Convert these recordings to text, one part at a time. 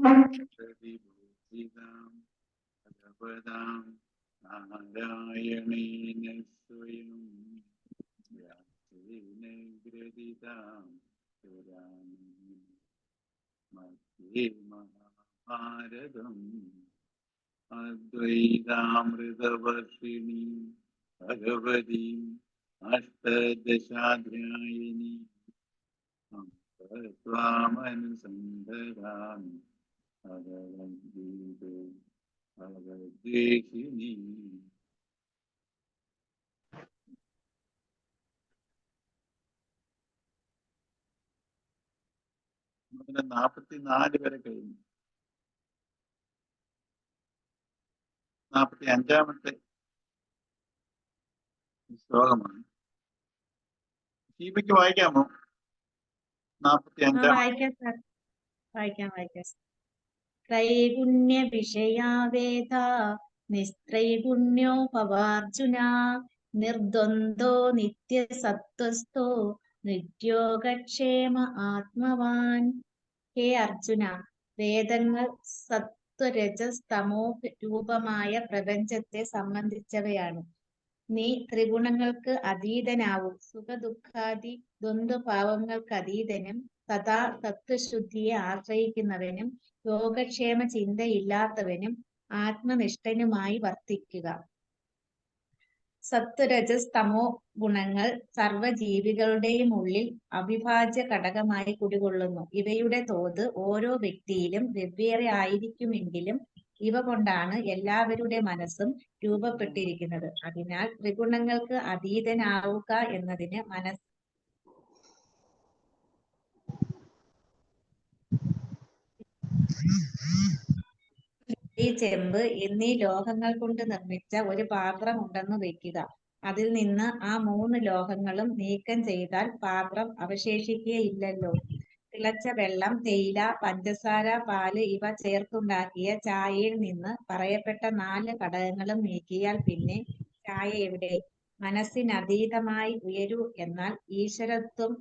പ്രതിബോധിതാം ഭഗവതാം നാരായണേന സ്വയം വ്യാസേന ഗ്രഥിതാം പുരാണേ മധ്യേ മഹാഭാരതം അദ്വൈതാമൃതവർഷിണി ഭഗവതി അഷ്ടദശാധ്യായിനി ത്വാമനുസന്ധരാമി ഭഗവദ്ഗീതേ ഭഗവദ്ദേശിനി. അങ്ങനെ 44 വരെ കഴിഞ്ഞു. 45-ാമത്തെ ശ്ലോകമാണ്. ഷീബയ്ക്ക് വായിക്കാമോ? 45. വായിക്കാം. ത്രൈഗുണ്യ വിഷയാ വേദ നിസ്ത്രൈഗുണ്യോ ഭവാർജുന നിർദ്വന്ദ്വോ നിത്യസത്വസ്ഥോ നിത്യോഗക്ഷേമ ആത്മവാൻ. ഹേ അർജുന, വേദങ്ങൾ സത്വരജസ്തമോ രൂപമായ പ്രപഞ്ചത്തെ സംബന്ധിച്ചവയാണ്. നീ ത്രിഗുണങ്ങൾക്ക് അതീതനാവും. സുഖദുഃഖാദി ദ്വന്ദ്ഭാവങ്ങൾക്ക് അതീതനും സദാ തത്വശുദ്ധിയെ ആശ്രയിക്കുന്നവനും യോഗക്ഷേമ ചിന്തയില്ലാത്തവനും ആത്മനിഷ്ഠനുമായി വർത്തിക്കുക. സത്വരജസ് തമോ ഗുണങ്ങൾ സർവജീവികളുടെയും ഉള്ളിൽ അവിഭാജ്യ ഘടകമായി കുടികൊള്ളുന്നു. ഇവയുടെ തോത് ഓരോ വ്യക്തിയിലും വെവ്വേറെ ആയിരിക്കുമെങ്കിലും ഇവ കൊണ്ടാണ് എല്ലാവരുടെ മനസ്സും രൂപപ്പെട്ടിരിക്കുന്നത്. അതിനാൽ ത്രിഗുണങ്ങൾക്ക് അതീതനാവുക എന്നതിന് ചെമ്പ് എന്നീ ലോഹങ്ങൾ കൊണ്ട് നിർമ്മിച്ച ഒരു പാത്രം ഉണ്ടെന്ന് വയ്ക്കുക. അതിൽ നിന്ന് ആ 3 ലോഹങ്ങളും നീക്കം ചെയ്താൽ പാത്രം അവശേഷിക്കുകയില്ലല്ലോ. തിളച്ച വെള്ളം, തേയില, പഞ്ചസാര, പാല് ഇവ ചേർത്തുണ്ടാക്കിയ ചായയിൽ നിന്ന് പറയപ്പെട്ട 4 ഘടകങ്ങളും നീക്കിയാൽ പിന്നെ ചായ എവിടെ? മനസ്സിനതീതമായി ഉയരൂ, എന്നാൽ ഈശ്വരത്വം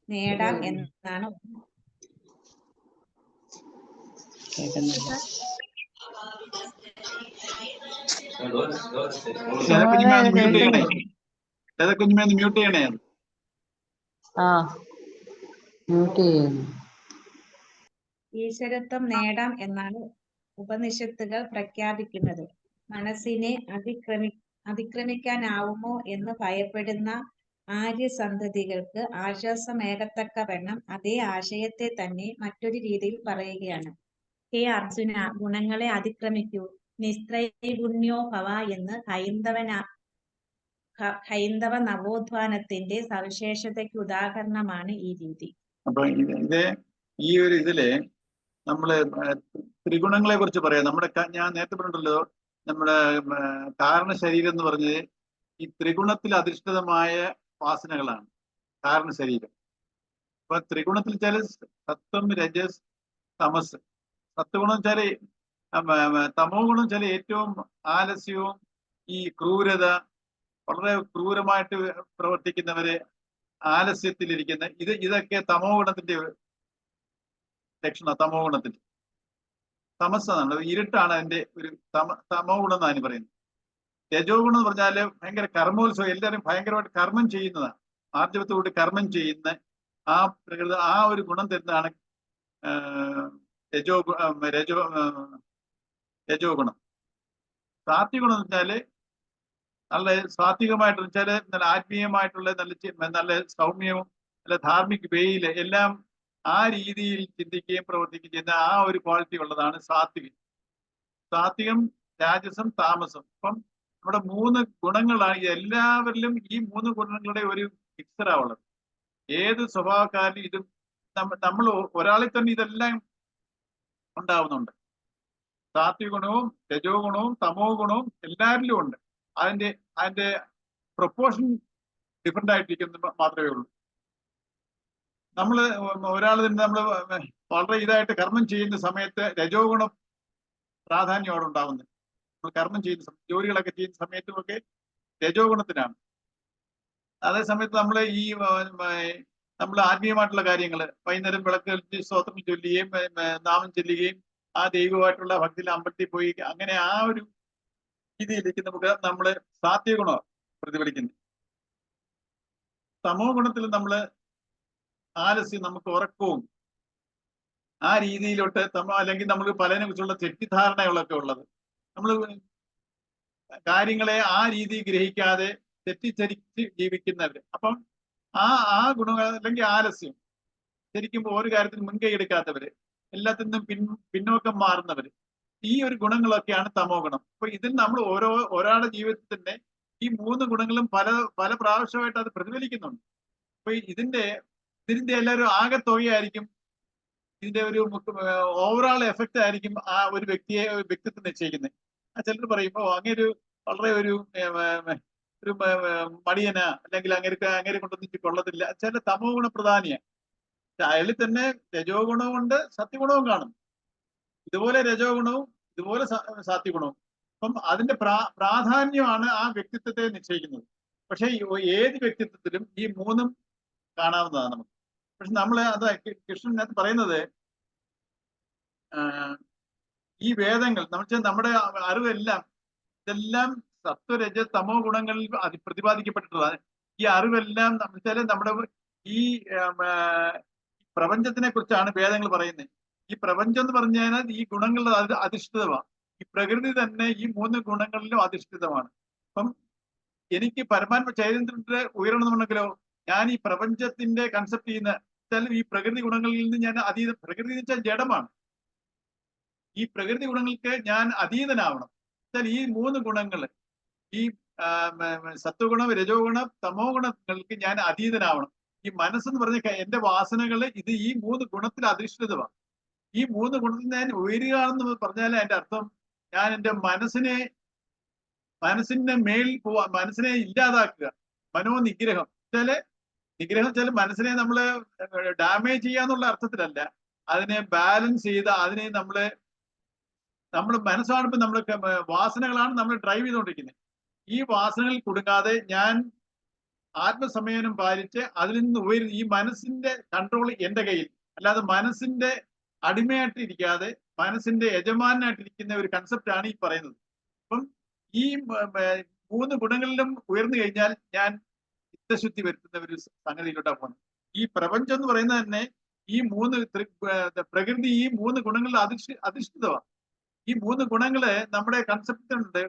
നേടാം എന്നാണ്. ഈശ്വരത്വം നേടാം എന്നാണ് ഉപനിഷത്തുകൾ പ്രഖ്യാപിക്കുന്നത്. മനസ്സിനെ അതിക്രമിക്കാനാവുമോ എന്ന് ഭയപ്പെടുന്ന ആര്യസന്തതികൾക്ക് ആശ്വാസമേകത്തക്കവണ്ണം അതേ ആശയത്തെ തന്നെ മറ്റൊരു രീതിയിൽ പറയുകയാണ്. ഹേ അർജുന, ഗുണങ്ങളെ അതിക്രമിക്കൂ. നിസ്ത്രൈഗുണ്യോ ഭവ എന്ന് ഹൈന്ദവ നവോത്ഥാനത്തിന്റെ സവിശേഷതയ്ക്ക് ഉദാഹരണമാണ് ഈ രീതി. അപ്പൊ ഈ ഒരു ഇതില് നമ്മള് ത്രിഗുണങ്ങളെ കുറിച്ച് പറയാം. ഞാൻ നേരത്തെ പറഞ്ഞിട്ടുണ്ടല്ലോ, നമ്മുടെ കാരണ ശരീരം എന്ന് പറഞ്ഞത് ഈ ത്രിഗുണത്തിൽ അധിഷ്ഠിതമായ വാസനകളാണ് കാരണ ശരീരം. അപ്പൊ ത്രിഗുണത്തിൽ വെച്ചാല് സത്വം, രജസ്, തമസ്. സത്വഗുണം വെച്ചാല് തമോ ഗുണം വെച്ചാല് ഏറ്റവും ആലസ്യവും ഈ ക്രൂരത, വളരെ ക്രൂരമായിട്ട് പ്രവർത്തിക്കുന്നവര്, ആലസ്യത്തിലിരിക്കുന്ന ഇതൊക്കെ തമോ ഗുണത്തിന്റെ ലക്ഷണം. തമോ ഗുണത്തിന്റെ തമസ്സാണ്, ഇരുട്ടാണ് അതിന്റെ ഒരു തമോ ഗുണം എന്നാണ് പറയുന്നത്. രജോ ഗുണം എന്ന് പറഞ്ഞാല് ഭയങ്കര കർമ്മോത്സവം, എല്ലാവരും ഭയങ്കരമായിട്ട് കർമ്മം ചെയ്യുന്നതാണ്. ആർജവത്തോട് കർമ്മം ചെയ്യുന്ന ആ പ്രകൃതി, ആ ഒരു ഗുണം തരുന്നതാണ് രജോ ഗുണം. സാത്വിക ഗുണം എന്ന് വെച്ചാല് നല്ല സാത്വികമായിട്ട് വെച്ചാല് നല്ല ആത്മീയമായിട്ടുള്ള നല്ല സൗമ്യവും നല്ല ധാർമ്മിക വേയില് എല്ലാം ആ രീതിയിൽ ചിന്തിക്കുകയും പ്രവർത്തിക്കുകയും ചെയ്യുന്ന ആ ഒരു ക്വാളിറ്റി ഉള്ളതാണ് സാത്വികം. സാത്വികം, രാജസം, താമസം. അപ്പം നമ്മുടെ 3 ഗുണങ്ങളാണ്. എല്ലാവരിലും ഈ 3 ഗുണങ്ങളുടെ ഒരു മിക്സറാ ഉള്ളത്. ഏത് സ്വഭാവക്കാരിലും ഇതും നമ്മൾ ഒരാളിൽ തന്നെ ഇതെല്ലാം ഉണ്ടാവുന്നുണ്ട്. സാത്വിക ഗുണവും രജോ ഗുണവും തമോ ഗുണവും എല്ലാവരിലും ഉണ്ട്. അതിന്റെ പ്രൊപ്പോർഷൻ ഡിഫറെന്റ് ആയിട്ടിരിക്കുന്നത് മാത്രമേ ഉള്ളൂ. നമ്മള് ഒരാൾ തന്നെ നമ്മൾ വളരെ ഇതായിട്ട് കർമ്മം ചെയ്യുന്ന സമയത്ത് രജോ ഗുണം പ്രാധാന്യമാണ് ഉണ്ടാവുന്നത്. നമ്മൾ കർമ്മം ചെയ്യുന്ന ജോലികളൊക്കെ ചെയ്യുന്ന സമയത്തുമൊക്കെ രജോ ഗുണത്തിനാണ്. അതേ സമയത്ത് നമ്മൾ ആത്മീയമായിട്ടുള്ള കാര്യങ്ങൾ വൈകുന്നേരം വിളക്ക് സ്തോത്രം ചൊല്ലുകയും നാമം ചൊല്ലുകയും ആ ദൈവമായിട്ടുള്ള ഭക്തിയിൽ അമ്പലത്തിൽ പോയി അങ്ങനെ ആ ഒരു രീതിയിലേക്ക് നമുക്ക് നമ്മള് സാത്വിക ഗുണം പ്രതിഫലിക്കുന്നത്. തമോ ഗുണത്തിൽ നമ്മള് ആലസ്യം, നമുക്ക് ഉറക്കവും ആ രീതിയിലോട്ട് അല്ലെങ്കിൽ നമുക്ക് പലതിനെ കുറിച്ചുള്ള തെറ്റിദ്ധാരണകളൊക്കെ ഉള്ളത്, നമ്മൾ കാര്യങ്ങളെ ആ രീതി ഗ്രഹിക്കാതെ തെറ്റിദ്ധരിച്ച് ജീവിക്കുന്നവര്. അപ്പം ആ ആ ഗുണങ്ങൾ അല്ലെങ്കിൽ ആലസ്യം, ശരിക്കും ഒരു കാര്യത്തിൽ മുൻകൈ എടുക്കാത്തവര്, എല്ലാത്തിൽ നിന്നും പിന്നോക്കം മാറുന്നവര്, ഈ ഒരു ഗുണങ്ങളൊക്കെയാണ് തമോ ഗുണം. അപ്പൊ ഇതിൽ നമ്മൾ ഒരാളുടെ ജീവിതത്തിൽ തന്നെ ഈ മൂന്ന് ഗുണങ്ങളും പല പല പ്രാവശ്യമായിട്ട് അത് പ്രതിഫലിക്കുന്നുണ്ട്. അപ്പൊ ഇതിന്റെ എല്ലാവരും ആകെ തുകയായിരിക്കും ഇതിന്റെ ഒരു ഓവറോൾ എഫക്റ്റ് ആയിരിക്കും ആ ഒരു വ്യക്തിത്വം നിശ്ചയിക്കുന്നത്. ചിലർ പറയുമ്പോ അങ്ങനെ വളരെ ഒരു മടിയന, അല്ലെങ്കിൽ അങ്ങനെ കൊണ്ടൊന്നും കൊള്ളത്തില്ല, ചില തമോ ഗുണ പ്രധാനിയാണ്. അയാളിൽ തന്നെ രജോ ഗുണവും ഉണ്ട്, സത്യഗുണവും കാണും. ഇതുപോലെ രജോ ഗുണവും ഇതുപോലെ സാത്വികഗുണവും. അപ്പം അതിന്റെ പ്രാധാന്യമാണ് ആ വ്യക്തിത്വത്തെ നിശ്ചയിക്കുന്നത്. പക്ഷെ ഏത് വ്യക്തിത്വത്തിലും ഈ മൂന്നും കാണാവുന്നതാണ് നമുക്ക്. പക്ഷെ നമ്മള് അത് കൃഷ്ണനകത്ത് പറയുന്നത്, ഈ വേദങ്ങൾ നമ്മുടെ അറിവെല്ലാം ഇതെല്ലാം സത്വരജ തമോ ഗുണങ്ങളിൽ പ്രതിപാദിക്കപ്പെട്ടിട്ടുള്ളതാണ്. ഈ അറിവെല്ലാം നമ്മുടെ ഈ പ്രപഞ്ചത്തിനെ കുറിച്ചാണ് വേദങ്ങൾ പറയുന്നത്. ഈ പ്രപഞ്ചം എന്ന് പറഞ്ഞു കഴിഞ്ഞാൽ ഈ ഗുണങ്ങളുടെ അധിഷ്ഠിതമാണ്. ഈ പ്രകൃതി തന്നെ ഈ മൂന്ന് ഗുണങ്ങളിലും അധിഷ്ഠിതമാണ്. അപ്പം എനിക്ക് പരമാത്മ ചൈതന്യത്തിന്റെ ഉയരണമെന്നുണ്ടെങ്കിലോ, ഞാൻ ഈ പ്രപഞ്ചത്തിന്റെ കൺസെപ്റ്റ് ചെയ്യുന്ന ഈ പ്രകൃതി ഗുണങ്ങളിൽ നിന്ന് ഞാൻ പ്രകൃതി എന്ന് വെച്ചാൽ ജഡമാണ്. ഈ പ്രകൃതി ഗുണങ്ങൾക്ക് ഞാൻ അതീതനാവണം. ഈ മൂന്ന് ഗുണങ്ങൾ, ഈ സത്വഗുണം, രജോ ഗുണം, തമോ ഗുണങ്ങൾക്ക് ഞാൻ അതീതനാവണം. ഈ മനസ്സെന്ന് പറഞ്ഞ എന്റെ വാസനകള് ഈ മൂന്ന് ഗുണത്തിൽ അധിഷ്ഠിതമാണ്. ഈ മൂന്ന് ഗുണത്തിൽ ഞാൻ ഉയരുകയാണെന്ന് പറഞ്ഞാൽ അതിന്റെ അർത്ഥം ഞാൻ എന്റെ മനസ്സിന്റെ മേൽ പോവാ, മനസ്സിനെ ഇല്ലാതാക്കുക. മനോനിഗ്രഹം നിഗ്രഹം മനസ്സിനെ നമ്മള് ഡാമേജ് ചെയ്യാന്നുള്ള അർത്ഥത്തിലല്ല, അതിനെ ബാലൻസ് ചെയ്ത് അതിനെ നമ്മൾ മനസ്സാണ് ഇപ്പൊ വാസനകളാണ് നമ്മൾ ഡ്രൈവ് ചെയ്തുകൊണ്ടിരിക്കുന്നത്. ഈ വാസനകളിൽ കുടുങ്ങാതെ ഞാൻ ആത്മസംയമനം പാലിച്ച് അതിൽ നിന്ന് ഉയരുന്ന ഈ മനസ്സിന്റെ കൺട്രോൾ എന്റെ കയ്യിൽ, അല്ലാതെ മനസ്സിന്റെ അടിമയായിട്ട് ഇരിക്കാതെ മനസ്സിന്റെ യജമാനായിട്ടിരിക്കുന്ന ഒരു കൺസെപ്റ്റ് ആണ് ഈ പറയുന്നത്. അപ്പം ഈ മൂന്ന് ഗുണങ്ങളിലും ഉയർന്നു കഴിഞ്ഞാൽ ഞാൻ ചിത്തശുദ്ധി വരുത്തുന്ന ഒരു സംഗതിയിലോട്ടാണ് പോകുന്നത്. ഈ പ്രപഞ്ചം എന്ന് പറയുന്നത് തന്നെ ഈ പ്രകൃതി ഈ മൂന്ന് ഗുണങ്ങളിൽ അധിഷ്ഠിതമാണ്. ഈ മൂന്ന് ഗുണങ്ങള് നമ്മുടെ കൺസെപ്റ്റുണ്ട്.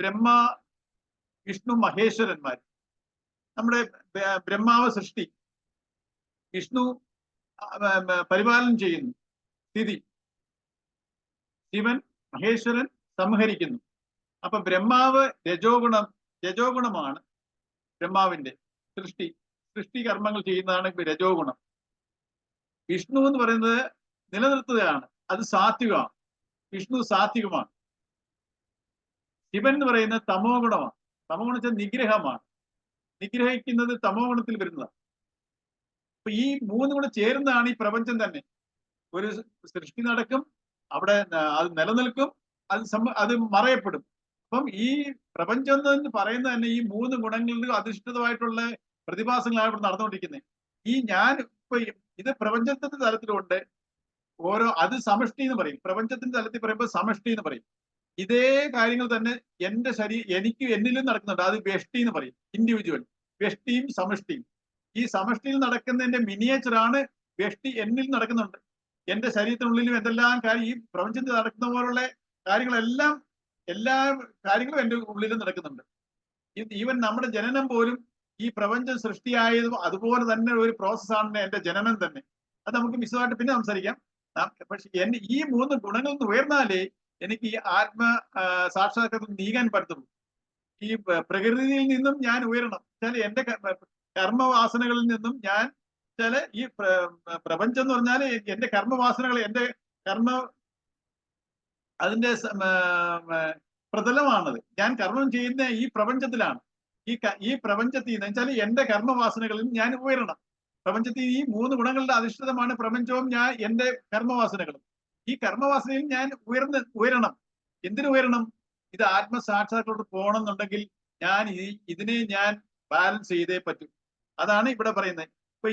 ബ്രഹ്മ, വിഷ്ണു, മഹേശ്വരന്മാർ. നമ്മുടെ ബ്രഹ്മാവ് സൃഷ്ടി, വിഷ്ണു പരിപാലനം ചെയ്യുന്നു, സ്ഥിതി, ശിവൻ മഹേശ്വരൻ സംഹരിക്കുന്നു. അപ്പൊ ബ്രഹ്മാവ് രജോഗുണമാണ്. ബ്രഹ്മാവിന്റെ സൃഷ്ടി കർമ്മങ്ങൾ ചെയ്യുന്നതാണ് രജോ ഗുണം. വിഷ്ണു എന്ന് പറയുന്നത് നിലനിർത്തുകയാണ്, അത് സാത്വികമാണ്. വിഷ്ണു സാത്വികമാണ്. ശിവൻ എന്ന് പറയുന്നത് തമോ ഗുണമാണ്. തമോ ഗുണം വെച്ചാൽ നിഗ്രഹമാണ്. നിഗ്രഹിക്കുന്നത് തമോ ഗുണത്തിൽ വരുന്നതാണ്. അപ്പൊ ഈ മൂന്ന് കൂടെ ചേരുന്നതാണ് ഈ പ്രപഞ്ചം തന്നെ. ഒരു സൃഷ്ടി നടക്കും, അവിടെ അത് നിലനിൽക്കും, അത് മറയപ്പെടും. അപ്പം ഈ പ്രപഞ്ചം എന്ന് പറയുന്നത് തന്നെ ഈ മൂന്ന് ഗുണങ്ങളിൽ അധിഷ്ഠിതമായിട്ടുള്ള പ്രതിഭാസങ്ങളാണ് ഇവിടെ നടന്നുകൊണ്ടിരിക്കുന്നത്. ഈ ഞാൻ ഇപ്പൊ ഇത് പ്രപഞ്ചത്തിന്റെ തലത്തിലുണ്ട്. അത് സമഷ്ടി എന്ന് പറയും. പ്രപഞ്ചത്തിന്റെ തലത്തിൽ പറയുമ്പോൾ സമഷ്ടി എന്ന് പറയും. ഇതേ കാര്യങ്ങൾ തന്നെ എന്റെ എന്നിലും നടക്കുന്നുണ്ട്. അത് വ്യഷ്ടി എന്ന് പറയും. ഇൻഡിവിജ്വൽ വ്യഷ്ടിയും സമഷ്ടിയും. ഈ സമഷ്ടിയിൽ നടക്കുന്നതിന്റെ മിനിയേച്ചറാണ് വ്യഷ്ടി എന്നിൽ നടക്കുന്നുണ്ട്. എന്റെ ശരീരത്തിനുള്ളിലും എന്തെല്ലാം കാര്യം ഈ പ്രപഞ്ചത്തിൽ നടക്കുന്ന പോലുള്ള കാര്യങ്ങളെല്ലാം, എല്ലാ കാര്യങ്ങളും എന്റെ ഉള്ളിലും നടക്കുന്നുണ്ട്. ഈവൻ നമ്മുടെ ജനനം പോലും ഈ പ്രപഞ്ചം സൃഷ്ടിയായതും അതുപോലെ തന്നെ ഒരു പ്രോസസ്സാണ് എന്റെ ജനനം തന്നെ. അത് നമുക്ക് വിശദമായിട്ട് പിന്നെ സംസാരിക്കാം. പക്ഷെ ഈ മൂന്ന് ഗുണങ്ങളിൽ നിന്ന് ഉയർന്നാലേ എനിക്ക് ഈ സാക്ഷാത്കാരം നീങ്ങാൻ പറ്റത്തുള്ളൂ. ഈ പ്രകൃതിയിൽ നിന്നും ഞാൻ ഉയരണം. എന്റെ കർമ്മവാസനകളിൽ നിന്നും ഞാൻ ഈ പ്രപഞ്ചം എന്ന് പറഞ്ഞാൽ എന്റെ കർമ്മവാസനകൾ, എന്റെ അതിന്റെ പ്രതലമാണത്. ഞാൻ കർമ്മം ചെയ്യുന്ന ഈ പ്രപഞ്ചത്തിലാണ്. ഈ പ്രപഞ്ചത്തിൽ നിന്ന് വെച്ചാൽ എന്റെ കർമ്മവാസനകളിൽ ഞാൻ ഉയരണം. പ്രപഞ്ചത്തിൽ ഈ മൂന്ന് ഗുണങ്ങളുടെ അധിഷ്ഠിതമാണ് പ്രപഞ്ചവും എന്റെ കർമ്മവാസനകളും. ഈ കർമ്മവാസനയിൽ ഞാൻ ഉയരണം. എന്തിനു ഉയരണം? ഇത് ആത്മസാക്ഷാത്കാരത്തോട് പോകണം എന്നുണ്ടെങ്കിൽ ഇതിനെ ഞാൻ ബാലൻസ് ചെയ്തേ പറ്റും. അതാണ് ഇവിടെ പറയുന്നത്. ഇപ്പൊ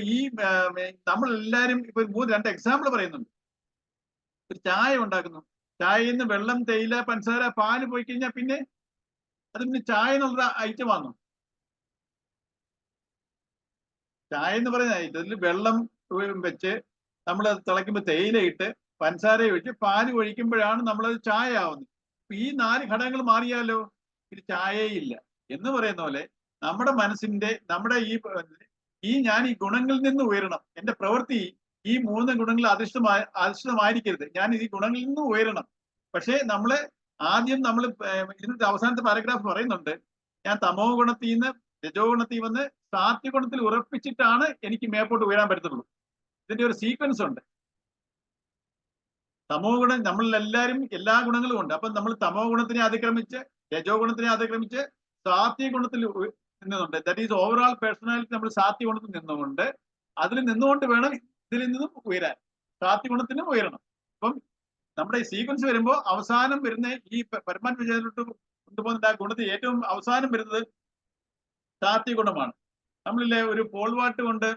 നമ്മളെല്ലാരും ഇപ്പൊ രണ്ട് എക്സാമ്പിൾ പറയുന്നുണ്ട്. ഒരു ചായ ഉണ്ടാക്കുന്നു. ചായയിൽ നിന്ന് വെള്ളം, തേയില, പഞ്ചസാര, പാല് പോയി കഴിഞ്ഞാൽ പിന്നെ അത് പിന്നെ ചായ എന്നുള്ള ഐറ്റം ആണോ? ചായ എന്ന് പറയുന്ന ഇതിൽ വെള്ളം വെച്ച് നമ്മൾ അത് തിളയ്ക്കുമ്പോൾ തേയില ഇട്ട് പഞ്ചസാര ഒഴിച്ച് പാല് ഒഴിക്കുമ്പോഴാണ് നമ്മളത് ചായ ആവുന്നത്. ഈ 4 ഘടകങ്ങൾ മാറിയാലോ ഇത് ചായയില്ല. എന്ന് പറയുന്ന പോലെ നമ്മുടെ മനസ്സിന്റെ, നമ്മുടെ ഈ ഞാൻ ഈ ഗുണങ്ങളിൽ നിന്ന് ഉയരണം. എന്റെ പ്രവൃത്തി ഈ 3 ഗുണങ്ങളിൽ അധിഷ്ഠിതമായിരിക്കരുത്. ഞാൻ ഈ ഗുണങ്ങളിൽ നിന്ന് ഉയരണം. പക്ഷേ നമ്മള് ആദ്യം നമ്മൾ ഇതിന്റെ അവസാനത്തെ പാരഗ്രാഫ് പറയുന്നുണ്ട്, ഞാൻ തമോ ഗുണത്തിൽ നിന്ന് രജോ ഗുണത്തിൽ വന്ന് സാത്വിക ഗുണത്തിൽ ഉറപ്പിച്ചിട്ടാണ് എനിക്ക് മേപ്പോട്ട് ഉയരാൻ പറ്റത്തുള്ളൂ. ഇതിന്റെ ഒരു സീക്വൻസ് ഉണ്ട്. തമോ ഗുണം നമ്മളിൽ എല്ലാവരും എല്ലാ ഗുണങ്ങളും ഉണ്ട്. അപ്പൊ നമ്മൾ തമോ ഗുണത്തിനെ അതിക്രമിച്ച് രജോ ഗുണത്തിനെ അതിക്രമിച്ച് സാത്വിക ഗുണത്തിൽ നിന്നുകൊണ്ട്, ദാറ്റ് ഈസ് ഓവറോൾ പേഴ്സണാലിറ്റി, നമ്മൾ സാത്വിക ഗുണത്തിൽ നിന്നുകൊണ്ട് അതിൽ നിന്നുകൊണ്ട് വേണം ഇതിൽ നിന്നും ഉയരാൻ. സാത്വിക ഗുണത്തിന് ഉയരണം. അപ്പം നമ്മുടെ ഈ സീക്വൻസ് വരുമ്പോൾ അവസാനം വരുന്ന ഈ പരമാത്മ വിജയത്തിലോട്ട് കൊണ്ടുപോകുന്ന ആ ഗുണത്തിൽ ഏറ്റവും അവസാനം വരുന്നത് സാത്വിക ഗുണമാണ്. നമ്മളില്ലേ ഒരു പോൾ വാട്ട് കൊണ്ട്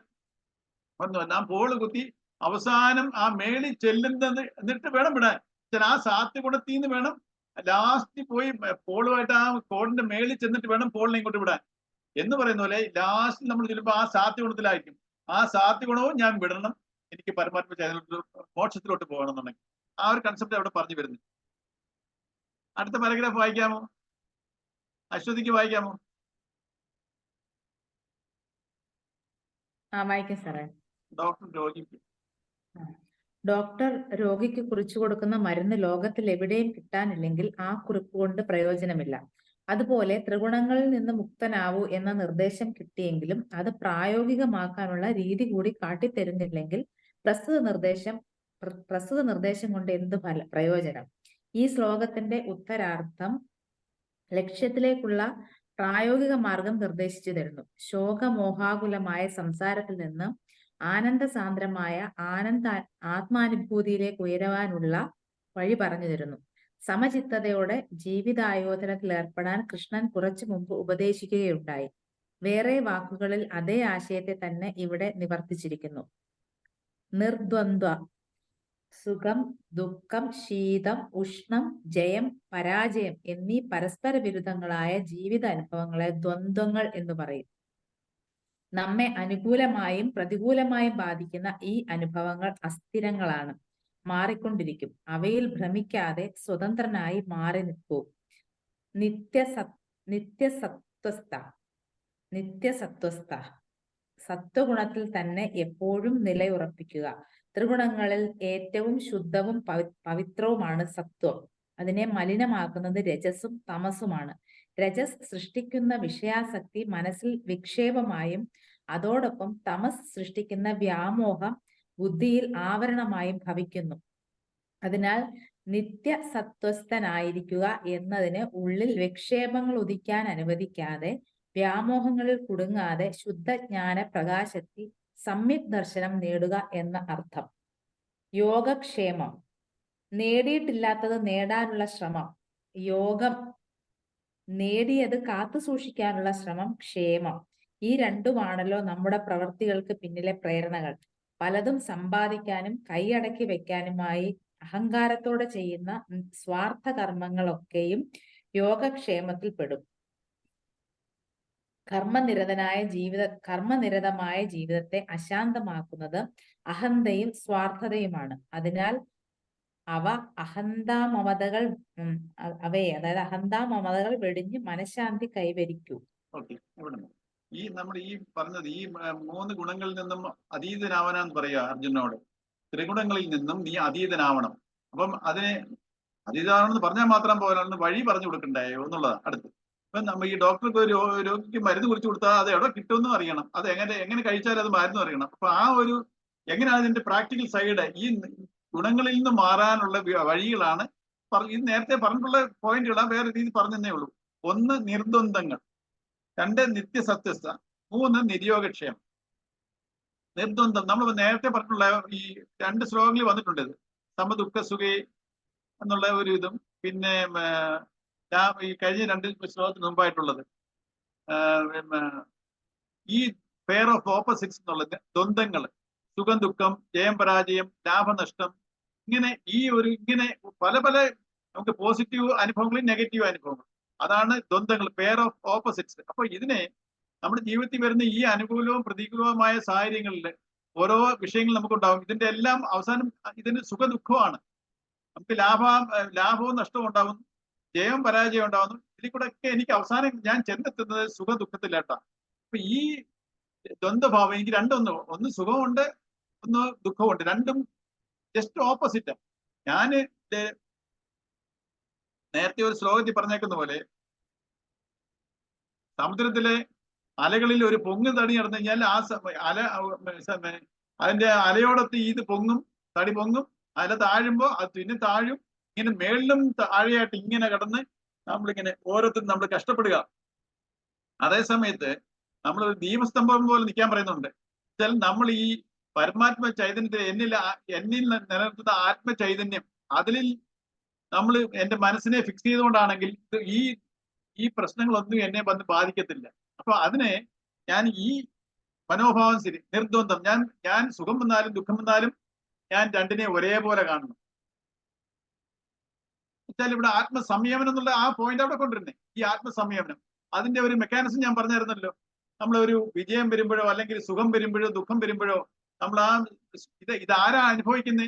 നാം പോള് കുത്തി അവസാനം ആ മേളിൽ ചെല്ലുന്നത് എന്നിട്ട് വേണം വിടാൻ. ആ സാത്വിക ഗുണത്തിൽ നിന്ന് വേണം ലാസ്റ്റ് പോയി പോളുമായിട്ട് ആ കോടിന്റെ മേളിൽ ചെന്നിട്ട് വേണം പോളിനെ ഇങ്ങോട്ട് വിടാൻ. എന്ന് പറയുന്ന പോലെ ലാസ്റ്റ് നമ്മൾ ചെല്ലുമ്പോൾ ആ സാത്വിക ഗുണത്തിലായിരിക്കും. ആ സാത്വിക ഗുണവും ഞാൻ വിടണം, എനിക്ക് പരമാത്മ മോക്ഷത്തിലോട്ട് പോകണം എന്നുണ്ടെങ്കിൽ. ആ ഒരു കൺസെപ്റ്റ് അവിടെ പറഞ്ഞു വരുന്നു. അടുത്ത പാരഗ്രാഫ് വായിക്കാമോ? അശ്വതിക്ക് വായിക്കാമോ? വായിക്കാം സാറേ. ഡോക്ടർ രോഗിക്ക് കുറിച്ചു കൊടുക്കുന്ന മരുന്ന് ലോകത്തിൽ എവിടെയും കിട്ടാനില്ലെങ്കിൽ ആ കുറിപ്പ് കൊണ്ട് പ്രയോജനമില്ല. അതുപോലെ ത്രിഗുണങ്ങളിൽ നിന്ന് മുക്തനാവൂ എന്ന നിർദ്ദേശം കിട്ടിയെങ്കിലും അത് പ്രായോഗികമാക്കാനുള്ള രീതി കൂടി കാട്ടിത്തരുന്നില്ലെങ്കിൽ പ്രസ്തുത നിർദ്ദേശം കൊണ്ട് എന്ത് പ്രയോജനം? ഈ ശ്ലോകത്തിന്റെ ഉത്തരാർത്ഥം ലക്ഷ്യത്തിലേക്കുള്ള പ്രായോഗിക മാർഗം നിർദ്ദേശിച്ചു തരുന്നു. ശോകമോഹാകുലമായ സംസാരത്തിൽ നിന്ന് ആനന്ദസാന്ദ്രമായ ആത്മാനുഭൂതിയിലേക്ക് ഉയരുവാനുള്ള വഴി പറഞ്ഞു തരുന്നു. സമചിത്തതയോടെ ജീവിതായോധനത്തിൽ ഏർപ്പെടാൻ കൃഷ്ണൻ കുറച്ചു മുമ്പ് ഉപദേശിക്കുകയുണ്ടായി. വേറെ വാക്കുകളിൽ അതേ ആശയത്തെ തന്നെ ഇവിടെ നിവർത്തിച്ചിരിക്കുന്നു. നിർദ്വന്ദ്വ സുഖം, ദുഃഖം, ശീതം, ഉഷ്ണം, ജയം, പരാജയം എന്നീ പരസ്പര വിരുദ്ധങ്ങളായ ജീവിത അനുഭവങ്ങളെ ദ്വന്ദ്വങ്ങൾ എന്ന് പറയും. നമ്മെ അനുകൂലമായും പ്രതികൂലമായും ബാധിക്കുന്ന ഈ അനുഭവങ്ങൾ അസ്ഥിരങ്ങളാണ്, മാറിക്കൊണ്ടിരിക്കും. അവയിൽ ഭ്രമിക്കാതെ സ്വതന്ത്രനായി മാറി നിൽക്കൂ. നിത്യസത്വസ്ഥ സത്വഗുണത്തിൽ തന്നെ എപ്പോഴും നിലയുറപ്പിക്കുക. ത്രിഗുണങ്ങളിൽ ഏറ്റവും ശുദ്ധവും പവിത്രവുമാണ് സത്വം. അതിനെ മലിനമാക്കുന്നത് രജസും തമസുമാണ്. രജസ് സൃഷ്ടിക്കുന്ന വിഷയാസക്തി മനസ്സിൽ വിക്ഷേപമായും അതോടൊപ്പം തമസ് സൃഷ്ടിക്കുന്ന വ്യാമോഹം ബുദ്ധിയിൽ ആവരണമായും ഭവിക്കുന്നു. അതിനാൽ നിത്യസത്വസ്ഥനായിരിക്കുക എന്നതിന് ഉള്ളിൽ വിക്ഷേപങ്ങൾ ഉദിക്കാൻ അനുവദിക്കാതെ വ്യാമോഹങ്ങളിൽ കുടുങ്ങാതെ ശുദ്ധജ്ഞാന പ്രകാശത്തിൽ സമ്യക് ദർശനം നേടുക എന്ന അർത്ഥം. യോഗക്ഷേമം, നേടിയിട്ടില്ലാത്തത് നേടാനുള്ള ശ്രമം. യോഗം, നേടിയത് കാത്തു സൂക്ഷിക്കാനുള്ള ശ്രമം. ക്ഷേമം, ഈ രണ്ടുമാണല്ലോ നമ്മുടെ പ്രവൃത്തികൾക്ക് പിന്നിലെ പ്രേരണകൾ. പലതും സമ്പാദിക്കാനും കൈയടക്കി വെക്കാനുമായി അഹങ്കാരത്തോടെ ചെയ്യുന്ന സ്വാർത്ഥ കർമ്മങ്ങളൊക്കെയും യോഗക്ഷേമത്തിൽ പെടും. കർമ്മനിരതമായ ജീവിതത്തെ അശാന്തമാക്കുന്നത് അഹന്തയും സ്വാർത്ഥതയുമാണ്. അതിനാൽ അഹന്താമമതകൾ വെടിഞ്ഞ് മനഃശാന്തി കൈവരിക്കൂ. ഈ നമ്മൾ ഈ പറഞ്ഞത് ഈ 3 ഗുണങ്ങളിൽ നിന്നും അതീതനാവനാന്ന് പറയുക അർജുനോട്. ത്രിഗുണങ്ങളിൽ നിന്നും നീ അതീതനാവണം. അപ്പം അതിനെ അതീതനാവണമെന്ന് പറഞ്ഞാൽ മാത്രം പോരാ, വഴി പറഞ്ഞു കൊടുക്കണ്ടായോ എന്നുള്ളതാണ് അടുത്ത്. ഇപ്പം നമ്മൾ ഈ ഡോക്ടർക്ക് രോഗിക്ക് മരുന്ന് കുറിച്ച് കൊടുത്താൽ അത് എവിടെ കിട്ടുമെന്നും അറിയണം, അത് എങ്ങനെ കഴിച്ചാൽ അത് മരുന്ന് അറിയണം. അപ്പൊ ആ ഒരു എങ്ങനെയാണ് ഇതിന്റെ പ്രാക്ടിക്കൽ സൈഡ്, ഈ ഗുണങ്ങളിൽ നിന്ന് മാറാനുള്ള വഴികളാണ് ഇത് നേരത്തെ പറഞ്ഞിട്ടുള്ള പോയിന്റുകളാണ്, വേറെ രീതി പറഞ്ഞതേ ഉള്ളൂ. 1 നിർദ്വന്ദ്വങ്ങൾ, 2 നിത്യസത്യസ്ഥ, 3 നിര്യോഗക്ഷേമം. നിർദ്വന്ദ്വം നമ്മൾ നേരത്തെ പറഞ്ഞിട്ടുള്ള ഈ 2 ശ്ലോകങ്ങളിൽ വന്നിട്ടുണ്ട്. ഇത് സമദുഃഖ സുഖേ എന്നുള്ള ഒരു ഇതും പിന്നെ ഈ കഴിഞ്ഞ 2 ശ്ലോകത്തിന് മുമ്പായിട്ടുള്ളത് ഈ പെയർ ഓഫ് ഓപ്പോസിറ്റ്സ് എന്നുള്ള ദ്വന്ദ്ങ്ങൾ, സുഖം ദുഃഖം, ജയം പരാജയം, ലാഭനഷ്ടം, ഇങ്ങനെ ഇങ്ങനെ പല പല നമുക്ക് പോസിറ്റീവ് അനുഭവങ്ങളും നെഗറ്റീവ് അനുഭവങ്ങളും. അതാണ് ദ്വന്ദ്ങ്ങൾ, പെയർ ഓഫ് ഓപ്പോസിറ്റ്സ്. അപ്പൊ ഇതിനെ നമ്മുടെ ജീവിതത്തിൽ വരുന്ന ഈ അനുകൂലവും പ്രതികൂലവുമായ സാഹചര്യങ്ങളിൽ ഓരോ വിഷയങ്ങൾ നമുക്കുണ്ടാവും. ഇതിന്റെ എല്ലാം അവസാനം ഇതിന് സുഖദുഃഖമാണ്. നമുക്ക് ലാഭവും നഷ്ടവും ഉണ്ടാവും, ജയവും പരാജയം ഉണ്ടാവുന്നു. ഇതിൽ കൂടെ ഒക്കെ എനിക്ക് അവസാനം ഞാൻ ചെന്നെത്തുന്നത് സുഖദുഃഖത്തിലേട്ടാണ്. അപ്പൊ ഈ ദ്വന്ദ്ഭാവം എനിക്ക് രണ്ടൊന്ന്, ഒന്ന് സുഖമുണ്ട്, ഒന്ന് ദുഃഖമുണ്ട്, രണ്ടും ജസ്റ്റ് ഓപ്പോസിറ്റ്. ഞാൻ നേരത്തെ ഒരു ശ്ലോകത്തിൽ പറഞ്ഞേക്കുന്ന പോലെ സമുദ്രത്തിലെ അലകളിൽ ഒരു പൊങ്ങ് തടി നടന്നു കഴിഞ്ഞാൽ അതിന്റെ അലയോടൊത്ത് ഇത് പൊങ്ങും, തടി പൊങ്ങും, അല താഴുമ്പോ അത് പിന്നെ താഴും. ഇങ്ങനെ മേളിലും താഴെയായിട്ട് ഇങ്ങനെ കടന്ന് നമ്മളിങ്ങനെ ഓരോരുത്തരും നമ്മൾ കഷ്ടപ്പെടുക. അതേ സമയത്ത് നമ്മൾ ഒരു ദീപസ്തംഭം പോലെ നിൽക്കാൻ പറയുന്നുണ്ട്. വെച്ചാൽ നമ്മൾ ഈ പരമാത്മ ചൈതന്യത്തിൽ എന്നിൽ നിലനിർത്തുന്ന ആത്മചൈതന്യം, അതിൽ നമ്മൾ എന്റെ മനസ്സിനെ ഫിക്സ് ചെയ്തുകൊണ്ടാണെങ്കിൽ ഈ പ്രശ്നങ്ങളൊന്നും എന്നെ വന്ന് ബാധിക്കത്തില്ല. അപ്പൊ അതിനെ ഞാൻ ഈ മനോഭാവം ശരി, നിർദ്വന്ദ്വം, ഞാൻ സുഖം വന്നാലും ദുഃഖം വന്നാലും ഞാൻ രണ്ടിനെ ഒരേപോലെ കാണണം. വെച്ചാൽ ഇവിടെ ആത്മസംയമനം എന്നുള്ള ആ പോയിന്റ് അവിടെ കൊണ്ടുവരുന്നേ. ഈ ആത്മസംയമനം അതിന്റെ ഒരു മെക്കാനിസം ഞാൻ പറഞ്ഞായിരുന്നല്ലോ. നമ്മളൊരു വിജയം വരുമ്പോഴോ അല്ലെങ്കിൽ സുഖം വരുമ്പോഴോ ദുഃഖം വരുമ്പോഴോ നമ്മൾ ഇതാരാ അനുഭവിക്കുന്നേ?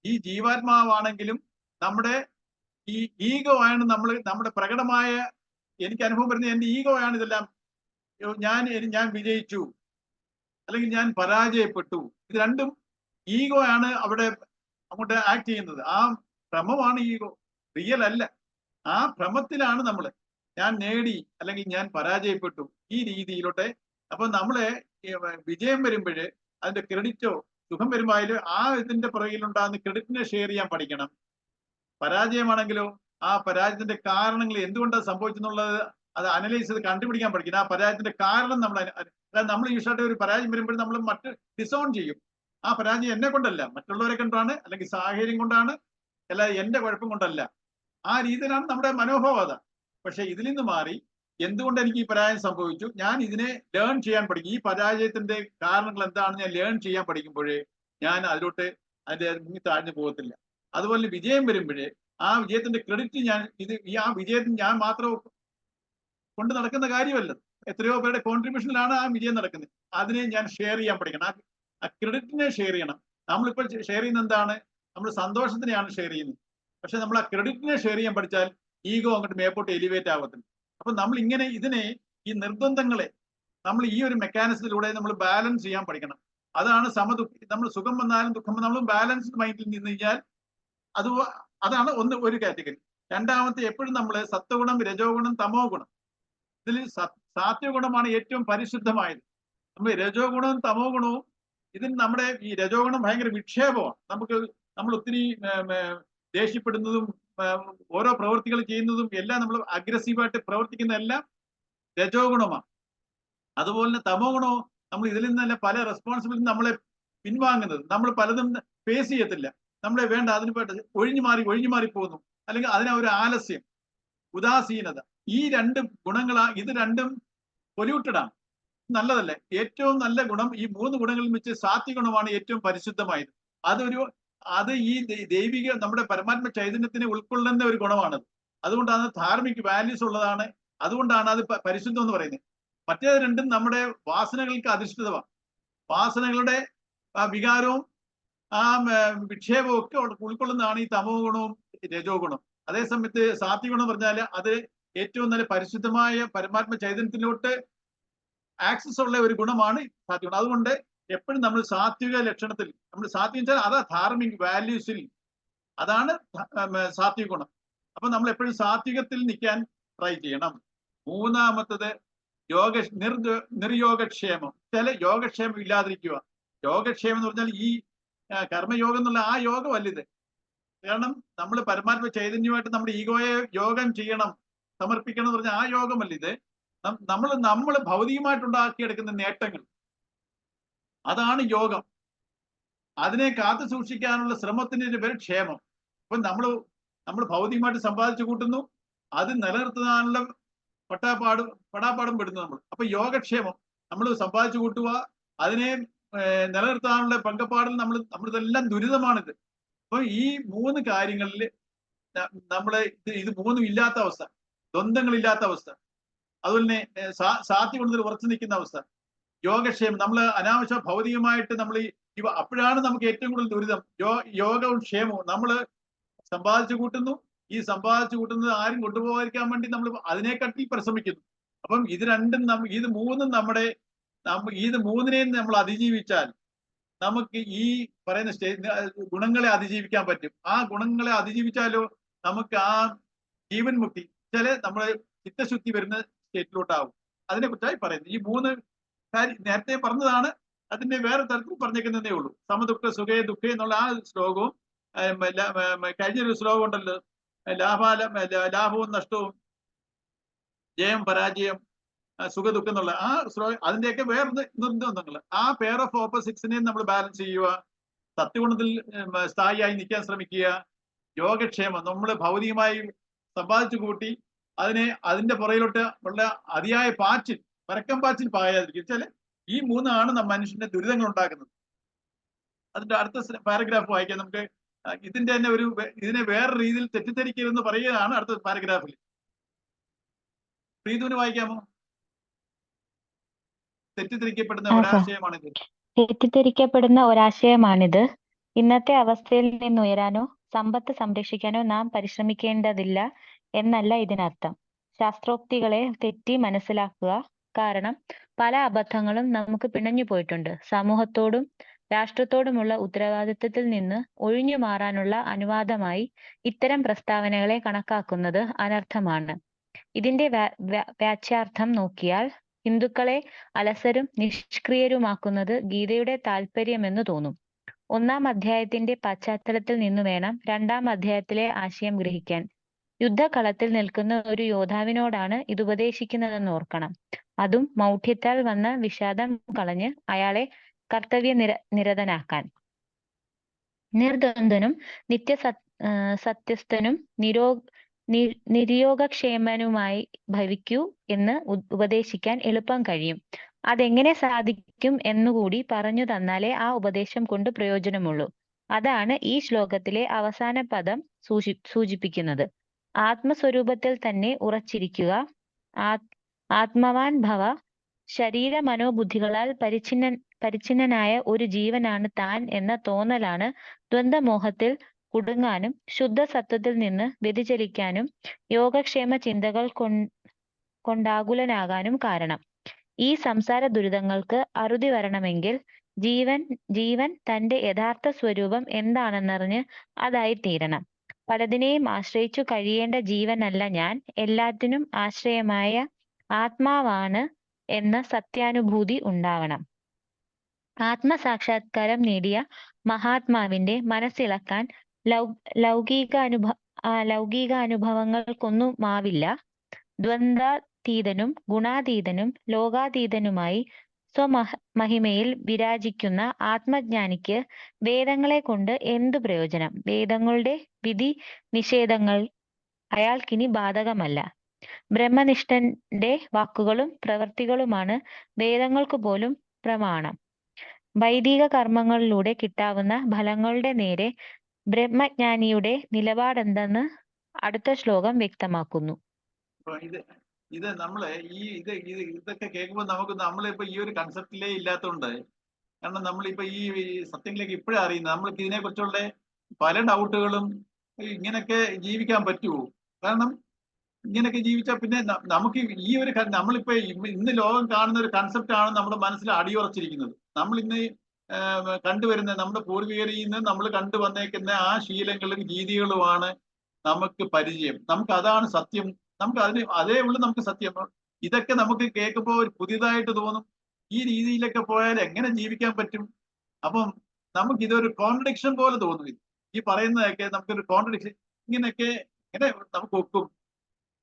ഈ ജീവാത്മാവാണെങ്കിലും നമ്മുടെ ഈ ഈഗോ ആണ് നമ്മുടെ പ്രകടമായ, എനിക്ക് അനുഭവം വരുന്നത് എന്റെ ഈഗോ ആണ് ഇതെല്ലാം. ഞാൻ വിജയിച്ചു അല്ലെങ്കിൽ ഞാൻ പരാജയപ്പെട്ടു, ഇത് രണ്ടും ഈഗോ ആണ് അവിടെ അങ്ങോട്ട് ആക്ട് ചെയ്യുന്നത്. ആ ഭ്രമമാണ് ഈഗോ, റിയൽ അല്ല. ആ ഭ്രമത്തിലാണ് നമ്മൾ ഞാൻ നേടി അല്ലെങ്കിൽ ഞാൻ പരാജയപ്പെട്ടു ഈ രീതിയിലോട്ടെ. അപ്പൊ നമ്മളെ വിജയം വരുമ്പോഴ് അതിന്റെ ക്രെഡിറ്റോ സുഖം വരുമ്പോഴായാലും ആ ഇതിന്റെ പുറകിലുണ്ടാകുന്ന ക്രെഡിറ്റിനെ ഷെയർ ചെയ്യാൻ പഠിക്കണം. പരാജയമാണെങ്കിലോ ആ പരാജയത്തിന്റെ കാരണങ്ങൾ എന്തുകൊണ്ടാണ് സംഭവിച്ചെന്നുള്ളത് അത് അനലൈസ് ചെയ്ത് കണ്ടുപിടിക്കാൻ പഠിക്കണം. ആ പരാജയത്തിന്റെ കാരണം നമ്മൾ യൂഷ്വലായിട്ട് ഒരു പരാജയം വരുമ്പോൾ നമ്മൾ ഡിസോൺ ചെയ്യും. ആ പരാജയം എന്നെ കൊണ്ടല്ല, മറ്റുള്ളവരെ കൊണ്ടാണ്, അല്ലെങ്കിൽ സാഹചര്യം കൊണ്ടാണ്, അല്ല എന്റെ കുഴപ്പം കൊണ്ടല്ല. ആ രീതിയിലാണ് നമ്മുടെ മനോഭാവം. പക്ഷെ ഇതിൽ നിന്ന് മാറി എന്തുകൊണ്ട് എനിക്ക് ഈ പരാജയം സംഭവിച്ചു, ഞാൻ ഇതിനെ ലേൺ ചെയ്യാൻ പഠിക്കും. ഈ പരാജയത്തിന്റെ കാരണങ്ങൾ എന്താണെന്ന് ഞാൻ ലേൺ ചെയ്യാൻ പഠിക്കുമ്പോഴേ ഞാൻ അതിലോട്ട് അതിന്റെ മുങ്ങി താഴ്ന്നു പോകത്തില്ല. അതുപോലെ വിജയം വരുമ്പോഴേ ആ വിജയത്തിന്റെ ക്രെഡിറ്റ് ആ വിജയത്തിന് ഞാൻ മാത്രം കൊണ്ട് നടക്കുന്ന കാര്യമല്ല, എത്രയോ പേരുടെ കോൺട്രിബ്യൂഷനിലാണ് ആ വിജയം നടക്കുന്നത്. അതിനെ ഞാൻ ഷെയർ ചെയ്യാൻ പഠിക്കണം. ആ ക്രെഡിറ്റിനെ ഷെയർ ചെയ്യണം. നമ്മളിപ്പോൾ ഷെയർ ചെയ്യുന്ന എന്താണ്? നമ്മൾ സന്തോഷത്തിനെയാണ് ഷെയർ ചെയ്യുന്നത്. പക്ഷെ നമ്മൾ ആ ക്രെഡിറ്റിനെ ഷെയർ ചെയ്യാൻ പഠിച്ചാൽ ഈഗോ അങ്ങോട്ട് മേപ്പോട്ട് എലിവേറ്റ് ആവത്തില്ല. അപ്പൊ നമ്മൾ ഇങ്ങനെ ഈ നിർബന്ധങ്ങളെ നമ്മൾ ഈ ഒരു മെക്കാനിസത്തിലൂടെ നമ്മൾ ബാലൻസ് ചെയ്യാൻ പഠിക്കണം. അതാണ് നമ്മൾ സുഖം വന്നാലും ദുഃഖം വന്നാലും ബാലൻസ്ഡ് മൈൻഡിൽ നിന്ന് കഴിഞ്ഞാൽ അതാണ് ഒരു കാറ്റഗറി. രണ്ടാമത്തെ എപ്പോഴും നമ്മൾ സത്വഗുണം, രജോ ഗുണം, തമോ ഗുണം. ഇതിൽ സാത്വിക ഗുണമാണ് ഏറ്റവും പരിശുദ്ധമായത്. നമ്മൾ രജോ ഗുണവും തമോ ഗുണവും ഇതിന് നമ്മുടെ ഈ രജോ ഗുണം ഭയങ്കര വിക്ഷേപമാണ്. നമ്മൾ ഒത്തിരി ദേഷ്യപ്പെടുന്നതും ഓരോ പ്രവൃത്തികൾ ചെയ്യുന്നതും എല്ലാം നമ്മൾ അഗ്രസീവായിട്ട് പ്രവർത്തിക്കുന്നതെല്ലാം രജോ ഗുണമാണ്. അതുപോലെ തന്നെ തമോ ഗുണവും നമ്മൾ ഇതിൽ നിന്നല്ല പല റെസ്പോൺസിബിലിറ്റി നമ്മളെ പിൻവാങ്ങുന്നത്. നമ്മൾ പലതും ഫേസ് ചെയ്യത്തില്ല, നമ്മളെ വേണ്ട അതിന് ഒഴിഞ്ഞു മാറി പോകുന്നു, അല്ലെങ്കിൽ ഒരു ആലസ്യം, ഉദാസീനത. ഈ രണ്ട് ഇത് രണ്ടും പൊല്യൂട്ടഡ് ആണ്, നല്ലതല്ല. ഏറ്റവും നല്ല ഗുണം ഈ 3 ഗുണങ്ങളിൽ വെച്ച് സാത്വിക ഗുണമാണ് ഏറ്റവും പരിശുദ്ധമായത്. അത് ഈ ദൈവിക നമ്മുടെ പരമാത്മ ചൈതന്യത്തിനെ ഉൾക്കൊള്ളുന്ന ഒരു ഗുണമാണത്. അതുകൊണ്ടാണ് ധാർമ്മിക വാല്യൂസ് ഉള്ളതാണ്. അതുകൊണ്ടാണ് അത് പരിശുദ്ധം എന്ന് പറയുന്നത്. മറ്റേത് രണ്ടും നമ്മുടെ വാസനകൾക്ക് അധിഷ്ഠിതമാണ്. വാസനകളുടെ വികാരവും ആ വിക്ഷേപവും ഒക്കെ ഉൾക്കൊള്ളുന്നതാണ് ഈ തമോ ഗുണവും രജോ ഗുണം. അതേസമയത്ത് സാത്വിക ഗുണം പറഞ്ഞാൽ അത് ഏറ്റവും നല്ല പരിശുദ്ധമായ പരമാത്മ ചൈതന്യത്തിലോട്ട് ആക്സസ് ഉള്ള ഒരു ഗുണമാണ് സാത്വിക ഗുണം. അതുകൊണ്ട് എപ്പോഴും നമ്മൾ സാത്വിക ലക്ഷണത്തിൽ, നമ്മൾ സാത്വികം വെച്ചാൽ അതാ ധാർമ്മിക വാല്യൂസിൽ, അതാണ് സാത്വിക ഗുണം. അപ്പൊ നമ്മൾ എപ്പോഴും സാത്വികത്തിൽ നിൽക്കാൻ ട്രൈ ചെയ്യണം. മൂന്നാമത്തത് നിർയോഗക്ഷേമം. ചില യോഗക്ഷേമം ഇല്ലാതിരിക്കുക. യോഗക്ഷേമം എന്ന് പറഞ്ഞാൽ ഈ കർമ്മയോഗം എന്നുള്ള ആ യോഗമല്ല ഇത്. കാരണം നമ്മൾ പരമാത്മ ചൈതന്യമായിട്ട് നമ്മുടെ ഈഗോയെ യോഗം ചെയ്യണം, സമർപ്പിക്കണം എന്ന് പറഞ്ഞാൽ ആ യോഗമല്ല ഇത്. നമ്മൾ ഭൗതികമായിട്ടുണ്ടാക്കിയെടുക്കുന്ന നേട്ടങ്ങൾ, അതാണ് യോഗം. അതിനെ കാത്തു സൂക്ഷിക്കാനുള്ള ശ്രമത്തിന്റെ പേര് ക്ഷേമം. അപ്പൊ നമ്മൾ ഭൗതികമായിട്ട് സമ്പാദിച്ചു കൂട്ടുന്നു, അത് നിലനിർത്താനുള്ള പടാപ്പാടും പെടുന്നു നമ്മൾ. അപ്പൊ യോഗക്ഷേമം നമ്മൾ സമ്പാദിച്ചു കൂട്ടുക, അതിനെ നിലനിർത്താനുള്ള പങ്കപ്പാടിൽ നമ്മളിതെല്ലാം ദുരിതമാണിത്. അപ്പൊ ഈ 3 കാര്യങ്ങളിൽ നമ്മള് ഇത് മൂന്നും ഇല്ലാത്ത അവസ്ഥ, ദ്വന്ദ്ങ്ങളില്ലാത്ത അവസ്ഥ, അതുപോലെ തന്നെ സാത്വിക ഗുണത്തിൽ ഉറച്ചു നിൽക്കുന്ന അവസ്ഥ, യോഗക്ഷേമം. നമ്മൾ അനാവശ്യ ഭൗതികമായിട്ട് നമ്മൾ ഇവ അപ്പോഴാണ് നമുക്ക് ഏറ്റവും കൂടുതൽ ദുരിതം. യോഗവും ക്ഷേമവും നമ്മൾ സമ്പാദിച്ചു കൂട്ടുന്നു. ഈ സമ്പാദിച്ചു കൂട്ടുന്നത് ആരും കൊണ്ടുപോകാതിരിക്കാൻ വേണ്ടി നമ്മൾ അതിനെക്കാട്ടി പരിശ്രമിക്കുന്നു. അപ്പം ഇത് രണ്ടും ഇത് മൂന്നും ഇത് മൂന്നിനെയും നമ്മൾ അതിജീവിച്ചാൽ നമുക്ക് ഈ പറയുന്ന ഗുണങ്ങളെ അതിജീവിക്കാൻ പറ്റും. ആ ഗുണങ്ങളെ അതിജീവിച്ചാലോ നമുക്ക് ആ ജീവൻ മുക്തി നമ്മളെ ചിത്തശുദ്ധി വരുന്ന സ്റ്റേറ്റിലോട്ടാവും. അതിനെ കുറിച്ചായി പറയുന്നത്. ഈ 3 കാര്യം നേരത്തെ പറഞ്ഞതാണ്, അതിന്റെ വേറെ തരത്തിൽ പറഞ്ഞേക്കുന്നതേ ഉള്ളൂ. സമദുഃഖ സുഖേ ദുഃഖേ എന്നുള്ള ആ ശ്ലോകവും കഴിഞ്ഞൊരു ശ്ലോകം ഉണ്ടല്ലോ, ലാഭവും നഷ്ടവും, ജയം പരാജയം, സുഖദുഃഖം എന്നുള്ള ആ ശ്ലോകം, അതിന്റെയൊക്കെ വേറെ നിർബന്ധങ്ങൾ. ആ പെയർ ഓഫ് ഓപ്പോസിറ്റ്സിനെ നമ്മൾ ബാലൻസ് ചെയ്യുക, സത്യഗുണത്തിൽ സ്ഥായിയായി നിൽക്കാൻ ശ്രമിക്കുക, യോഗക്ഷേമം നമ്മൾ ഭൗതികമായി സമ്പാദിച്ചു കൂട്ടി അതിന്റെ പുറയിലോട്ട് ഉള്ള അതിയായ പാച്ചിൽ, പരക്കം പാച്ചിൽ പായാതിരിക്കും. വെച്ചാൽ ഈ 3 മനുഷ്യന്റെ ദുരിതങ്ങൾ ഉണ്ടാക്കുന്നത്. അതിന്റെ അടുത്ത പാരഗ്രാഫ് വായിക്കാം നമുക്ക്. ഇതിന്റെ തന്നെ ഇതിനെ വേറെ രീതിയിൽ തെറ്റിദ്ധരിക്കരുതെന്ന് പറയുകയാണ് അടുത്ത പാരഗ്രാഫിൽ. പ്രീതുവിന് വായിക്കാമോ? തെറ്റിദ്ധരിക്കപ്പെടുന്ന ഒരാശയമാണിത്. ഇന്നത്തെ അവസ്ഥയിൽ നിന്നുയരാനോ സമ്പത്ത് സംരക്ഷിക്കാനോ നാം പരിശ്രമിക്കേണ്ടതില്ല എന്നല്ല ഇതിനർത്ഥം. ശാസ്ത്രോക്തികളെ തെറ്റി മനസ്സിലാക്കുക. കാരണം പല അബദ്ധങ്ങളും നമുക്ക് പിണഞ്ഞു പോയിട്ടുണ്ട്. സമൂഹത്തോടും രാഷ്ട്രത്തോടുമുള്ള ഉത്തരവാദിത്വത്തിൽ നിന്ന് ഒഴിഞ്ഞു മാറാനുള്ള അനുവാദമായി ഇത്തരം പ്രസ്താവനകളെ കണക്കാക്കുന്നത് അനർത്ഥമാണ്. ഇതിന്റെ വാച്യാർത്ഥം നോക്കിയാൽ ഹിന്ദുക്കളെ അലസരും നിഷ്ക്രിയരുമാക്കുന്നത് ഗീതയുടെ താല്പര്യമെന്ന് തോന്നും. 1-ാം അധ്യായത്തിന്റെ പശ്ചാത്തലത്തിൽ നിന്നു വേണം 2-ാം അധ്യായത്തിലെ ആശയം ഗ്രഹിക്കാൻ. യുദ്ധകളത്തിൽ നിൽക്കുന്ന ഒരു യോദ്ധാവിനോടാണ് ഇത് ഉപദേശിക്കുന്നതെന്ന് ഓർക്കണം. അതും മൗഢ്യത്താൽ വന്ന വിഷാദം കളഞ്ഞ് അയാളെ കർത്തവ്യനിരതനാക്കാൻ. നിർദ്വന്ദ്വനും സത്യസ്ഥനും നിര്യോഗക്ഷേമനുമായി ഭവിക്കൂ എന്ന് ഉപദേശിക്കാൻ എളുപ്പം കഴിയും. അതെങ്ങനെ സാധിക്കും എന്നുകൂടി പറഞ്ഞു തന്നാലേ ആ ഉപദേശം കൊണ്ട് പ്രയോജനമുള്ളൂ. അതാണ് ഈ ശ്ലോകത്തിലെ അവസാന പദം സൂചിപ്പിക്കുന്നത്. ആത്മസ്വരൂപത്തിൽ തന്നെ ഉറച്ചിരിക്കുക. ആത്മവാൻ ഭവ. ശരീര മനോബുദ്ധികളാൽ പരിച്ഛിന്നനായ ഒരു ജീവനാണ് താൻ എന്ന തോന്നലാണ് ദ്വന്ദ്മോഹത്തിൽ കുടുങ്ങാനും ശുദ്ധസത്വത്തിൽ നിന്ന് വ്യതിചലിക്കാനും യോഗക്ഷേമ ചിന്തകൾ കൊണ്ടാകുലനാകാനും കാരണം. ഈ സംസാര ദുരിതങ്ങൾക്ക് അറുതി വരണമെങ്കിൽ ജീവൻ തന്റെ യഥാർത്ഥ സ്വരൂപം എന്താണെന്നറിഞ്ഞ് അതായിത്തീരണം. പലതിനെയും ആശ്രയിച്ചു കഴിയേണ്ട ജീവനല്ല ഞാൻ, എല്ലാത്തിനും ആശ്രയമായ ആത്മാവാണ് എന്ന സത്യാനുഭൂതി ഉണ്ടാവണം. ആത്മസാക്ഷാത്കാരം നേടിയ മഹാത്മാവിന്റെ മനസ്സിളക്കാൻ ലൗകികാനുഭവങ്ങൾക്കൊന്നുമാവില്ല. ദ്വന്ദ്വാതീതനും ഗുണാതീതനും ലോകാതീതനുമായി സ്വമഹിമയിൽ വിരാജിക്കുന്ന ആത്മജ്ഞാനിക്ക് വേദങ്ങളെ കൊണ്ട് എന്തു പ്രയോജനം? വേദങ്ങളുടെ വിധി നിഷേധങ്ങൾ അയാൾക്കിനി ബാധകമല്ല. ബ്രഹ്മനിഷ്ഠന്റെ വാക്കുകളും പ്രവൃത്തികളുമാണ് വേദങ്ങൾക്ക് പോലും പ്രമാണം. വൈദിക കർമ്മങ്ങളിലൂടെ കിട്ടാവുന്ന ഫലങ്ങളുടെ നേരെ ബ്രഹ്മജ്ഞാനിയുടെ നിലപാടെന്തെന്ന് അടുത്ത ശ്ലോകം വ്യക്തമാക്കുന്നു. ഇത് നമ്മള് ഇതൊക്കെ കേൾക്കുമ്പോൾ നമ്മളിപ്പോ ഈ ഒരു കൺസെപ്റ്റിലേ ഇല്ലാത്തതുകൊണ്ട്, കാരണം നമ്മളിപ്പോ ഈ സത്യങ്ങളിലേക്ക് ഇപ്പോഴും അറിയുന്നത്, നമ്മൾക്ക് ഇതിനെ കുറിച്ചുള്ള പല ഡൗട്ടുകളും, ഇങ്ങനെയൊക്കെ ജീവിക്കാൻ പറ്റുമോ? കാരണം ഇങ്ങനെയൊക്കെ ജീവിച്ചാൽ പിന്നെ നമുക്ക് ഈ ഒരു നമ്മളിപ്പോ ഇന്ന് ലോകം കാണുന്ന ഒരു കൺസെപ്റ്റ് ആണ് നമ്മുടെ മനസ്സിൽ അടിയുറച്ചിരിക്കുന്നത്. നമ്മൾ ഇന്ന് കണ്ടുവരുന്ന നമ്മുടെ പൂർവികരിൽ നിന്ന് നമ്മൾ കണ്ടുവന്നേക്കുന്ന ആ ശീലങ്ങളും രീതികളുമാണ് നമുക്ക് പരിചയം. നമുക്ക് അതാണ് സത്യം. നമുക്ക് അതേ ഉള്ളൂ നമുക്ക് സത്യം. ഇതൊക്കെ നമുക്ക് കേൾക്കുമ്പോൾ ഒരു പുതിയതായിട്ട് തോന്നും. ഈ രീതിയിലൊക്കെ പോയാൽ എങ്ങനെ ജീവിക്കാൻ പറ്റും? അപ്പം നമുക്ക് ഇതൊരു കോൺട്രഡിക്ഷൻ പോലെ തോന്നും. ഈ പറയുന്നതൊക്കെ നമുക്കൊരു കോൺട്രഡിക്ഷൻ, ഇങ്ങനെയൊക്കെ എങ്ങനെ നമുക്ക് ഒക്കും?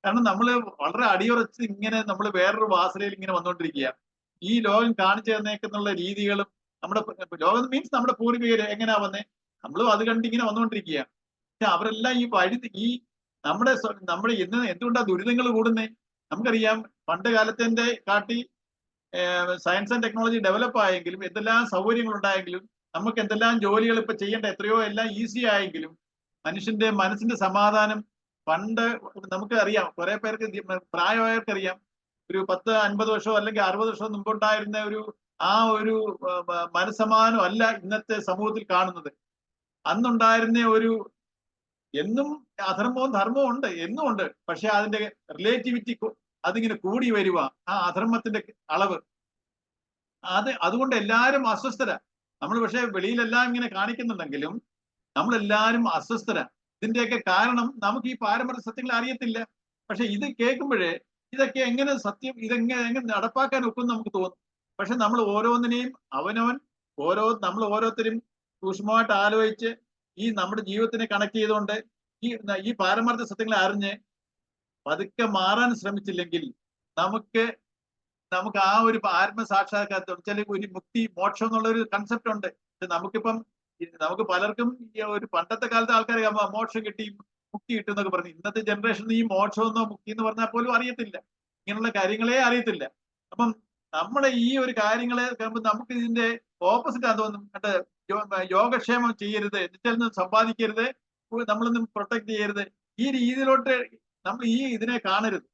കാരണം നമ്മൾ വളരെ അടിയുറച്ച് ഇങ്ങനെ നമ്മൾ വേറൊരു വാസനയിൽ ഇങ്ങനെ വന്നുകൊണ്ടിരിക്കുക. ഈ ലോകം കാണിച്ചു തന്നേക്കുന്നുള്ള രീതികളും നമ്മുടെ ലോകം മീൻസ് നമ്മുടെ പൂർവികര് എങ്ങനെയാ വന്നേ, നമ്മളും അത് കണ്ടിങ്ങനെ വന്നുകൊണ്ടിരിക്കുക. പക്ഷെ അവരെല്ലാം ഈ നമ്മുടെ എന്തുകൊണ്ടാ ദുരിതങ്ങൾ കൂടുന്നേ? നമുക്കറിയാം, പണ്ട് കാലത്തിന്റെ കാട്ടി സയൻസ് ആൻഡ് ടെക്നോളജി ഡെവലപ്പ് ആയെങ്കിലും എന്തെല്ലാം സൗകര്യങ്ങൾ ഉണ്ടായെങ്കിലും നമുക്ക് എന്തെല്ലാം ജോലികൾ ഇപ്പൊ ചെയ്യേണ്ട എത്രയോ എല്ലാം ഈസി ആയെങ്കിലും മനുഷ്യന്റെ മനസ്സിന്റെ സമാധാനം പണ്ട് നമുക്ക് അറിയാം, കുറെ പേർക്ക് പ്രായമായവർക്ക് അറിയാം, ഒരു 10-50 വർഷമോ അല്ലെങ്കിൽ 60 വർഷമോ മുമ്പുണ്ടായിരുന്ന ഒരു മനസ്സമാനം അല്ല ഇന്നത്തെ സമൂഹത്തിൽ കാണുന്നത്. അന്നുണ്ടായിരുന്ന ഒരു എന്നും അധർമ്മവും ധർമ്മവും ഉണ്ട്, എന്നും ഉണ്ട്. പക്ഷെ അതിന്റെ റിലേറ്റിവിറ്റി അതിങ്ങനെ കൂടി വരിക, ആ അധർമ്മത്തിന്റെ അളവ്. അതുകൊണ്ട് എല്ലാവരും അസ്വസ്ഥരാ. നമ്മൾ പക്ഷെ വെളിയിലെല്ലാം ഇങ്ങനെ കാണിക്കുന്നുണ്ടെങ്കിലും നമ്മളെല്ലാവരും അസ്വസ്ഥരാ. ഇതിന്റെയൊക്കെ കാരണം നമുക്ക് ഈ പാരമ്പര്യ സത്യങ്ങൾ അറിയത്തില്ല. പക്ഷെ ഇത് കേൾക്കുമ്പോഴേ ഇതൊക്കെ എങ്ങനെ സത്യം, എങ്ങനെ നടപ്പാക്കാൻ ഒക്കും നമുക്ക് തോന്നും. പക്ഷെ നമ്മൾ ഓരോന്നിനെയും നമ്മൾ ഓരോരുത്തരും സൂക്ഷ്മമായിട്ട് ആലോചിച്ച് ഈ നമ്മുടെ ജീവിതത്തിനെ കണക്ട് ചെയ്തുകൊണ്ട് ഈ പാരമാർത്ഥ സത്യങ്ങളെ അറിഞ്ഞ് പതുക്കെ മാറാൻ ശ്രമിച്ചില്ലെങ്കിൽ നമുക്ക് ആ ഒരു ആത്മസാക്ഷാത്കാരത്തോട് വെച്ചാൽ ഒരു മുക്തി മോക്ഷം എന്നുള്ള ഒരു കൺസെപ്റ്റ് ഉണ്ട്. നമുക്ക് പലർക്കും ഒരു പണ്ടത്തെ കാലത്തെ ആൾക്കാർ മോക്ഷം കിട്ടി മുക്തി കിട്ടും എന്നൊക്കെ പറഞ്ഞു. ഇന്നത്തെ ജനറേഷനിൽ ഈ മോക്ഷം എന്നോ മുക്തി എന്ന് പറഞ്ഞാൽ പോലും അറിയത്തില്ല, ഇങ്ങനെയുള്ള കാര്യങ്ങളെ അറിയത്തില്ല. അപ്പം നമ്മുടെ ഈ ഒരു കാര്യങ്ങളെ കേൾക്കുമ്പോൾ നമുക്ക് ഇതിന്റെ ഓപ്പോസിറ്റ് ആ തോന്നും. യോഗക്ഷേമം ചെയ്യരുത്, എന്നുവെച്ചാൽ സമ്പാദിക്കരുത്, നമ്മളൊന്നും പ്രൊട്ടക്ട് ചെയ്യരുത്, ഈ രീതിയിലോട്ട് നമ്മൾ ഇതിനെ കാണരുത്.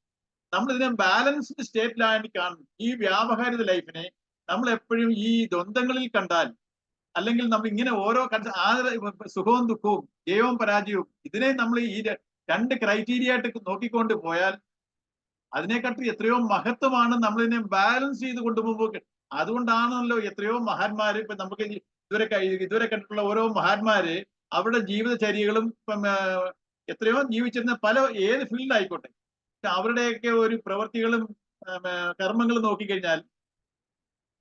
നമ്മൾ ഇതിനെ ബാലൻസ്ഡ് സ്റ്റേറ്റിലായിട്ട് കാണും. ഈ വ്യാവഹാരിക ലൈഫിനെ നമ്മൾ എപ്പോഴും ഈ ദ്വന്ദ്ങ്ങളിൽ കണ്ടാൽ, അല്ലെങ്കിൽ നമ്മൾ ഇങ്ങനെ ഓരോ സുഖവും ദുഃഖവും ജയവും പരാജയവും ഇതിനെ നമ്മൾ ഈ 2 ക്രൈറ്റീരിയ ആയിട്ട് നോക്കിക്കൊണ്ട് പോയാൽ അതിനെക്കാട്ടി എത്രയോ മഹത്വമാണ് നമ്മളിതിനെ ബാലൻസ് ചെയ്ത് കൊണ്ടുപോകുമ്പോൾ. അതുകൊണ്ടാണല്ലോ എത്രയോ മഹാന്മാര് ഇപ്പൊ നമുക്ക് ഇതുവരെ കണ്ടിട്ടുള്ള ഓരോ മഹാന്മാര് അവരുടെ ജീവിതചര്യകളും എത്രയോ ജീവിച്ചിരുന്ന ഏത് ഫീൽഡ് ആയിക്കോട്ടെ, അവരുടെയൊക്കെ ഒരു പ്രവൃത്തികളും കർമ്മങ്ങളും നോക്കിക്കഴിഞ്ഞാൽ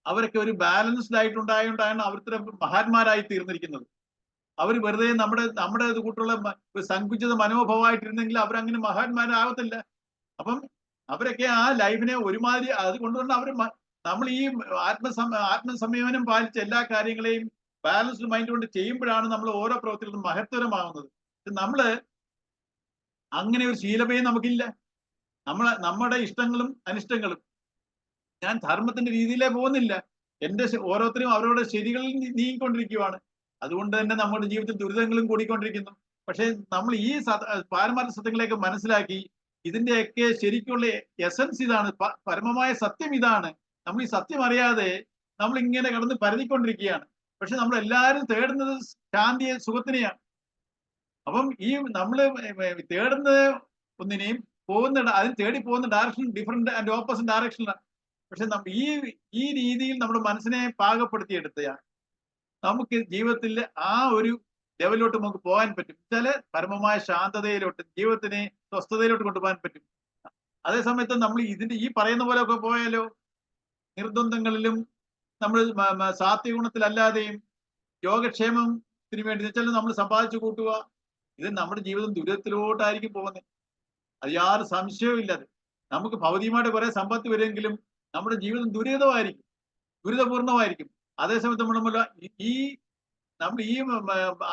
അവരൊക്കെ ഒരു ബാലൻസ്ഡ് ആയിട്ടുണ്ടായോണ്ടാണ് അവർ മഹാന്മാരായി തീർന്നിരിക്കുന്നത്. അവർ വെറുതെ നമ്മുടെ ഇത് കൂട്ടുള്ള സങ്കുചിത മനോഭാവമായിട്ടിരുന്നെങ്കിൽ അവരങ്ങനെ മഹാന്മാരാകത്തില്ല. അപ്പം അവരൊക്കെ ആ ലൈഫിനെ ഒരുമാതിരി അതുകൊണ്ടുകൊണ്ട് നമ്മൾ ഈ ആത്മസംയമനം പാലിച്ച എല്ലാ കാര്യങ്ങളെയും ബാലൻസ്ഡ് മൈൻഡ് കൊണ്ട് ചെയ്യുമ്പോഴാണ് നമ്മൾ ഓരോ പ്രവൃത്തികളും മഹത്തരമാകുന്നത്. നമ്മള് അങ്ങനെ ഒരു ശീലമേ നമുക്കില്ല. നമ്മുടെ ഇഷ്ടങ്ങളും അനിഷ്ടങ്ങളും, ഞാൻ ധർമ്മത്തിന്റെ രീതിയിലേ പോകുന്നില്ല. ഓരോരുത്തരും അവരുടെ ശരികളിൽ നീങ്ങിക്കൊണ്ടിരിക്കുകയാണ്. അതുകൊണ്ട് തന്നെ നമ്മുടെ ജീവിതത്തിൽ ദുരിതങ്ങളും കൂടിക്കൊണ്ടിരിക്കുന്നു. പക്ഷെ നമ്മൾ ഈ പാരമാർത്ഥ സത്യങ്ങളെയൊക്കെ മനസ്സിലാക്കി ഇതിന്റെയൊക്കെ ശരിക്കുള്ള എസൻസ് ഇതാണ്, പരമമായ സത്യം ഇതാണ്. നമ്മൾ ഈ സത്യം അറിയാതെ നമ്മൾ ഇങ്ങനെ കടന്ന് പരതിക്കൊണ്ടിരിക്കുകയാണ്. പക്ഷെ നമ്മൾ എല്ലാവരും തേടുന്നത് ശാന്തിയെ, സുഖത്തിനെയാണ്. അപ്പം ഈ നമ്മൾ തേടുന്നത് ഒന്നിനെയും അതിന് തേടി പോകുന്ന ഡയറക്ഷൻ ഡിഫറെന്റ് ആൻഡ് ഓപ്പോസിറ്റ് ഡയറക്ഷനിലാണ്. പക്ഷെ ഈ രീതിയിൽ നമ്മുടെ മനസ്സിനെ പാകപ്പെടുത്തിയെടുത്താൽ നമുക്ക് ജീവിതത്തിൽ ആ ഒരു ലെവലിലോട്ട് നമുക്ക് പോകാൻ പറ്റും. ചില പരമമായ ശാന്തതയിലോട്ട്, ജീവിതത്തിനെ സ്വസ്ഥതയിലോട്ട് കൊണ്ടുപോകാൻ പറ്റും. അതേസമയത്ത് നമ്മൾ ഈ പറയുന്ന പോലെ ഒക്കെ പോയാലോ, നിർദ്വന്ദ്ങ്ങളിലും നമ്മൾ സാത്വികഗുണത്തിലല്ലാതെയും യോഗക്ഷേമത്തിന് വേണ്ടി വെച്ചാൽ നമ്മൾ സമ്പാദിച്ചു കൂട്ടുക, ഇത് നമ്മുടെ ജീവിതം ദുരിതത്തിലോട്ടായിരിക്കും പോകുന്നത്. അത് യാതൊരു സംശയവും ഇല്ലാതെ. നമുക്ക് ഭൗതികമായിട്ട് കുറെ സമ്പത്ത് വരുമെങ്കിലും നമ്മുടെ ജീവിതം ദുരിതപൂർണമായിരിക്കും. അതേസമയത്ത് നമ്മൾ ഈ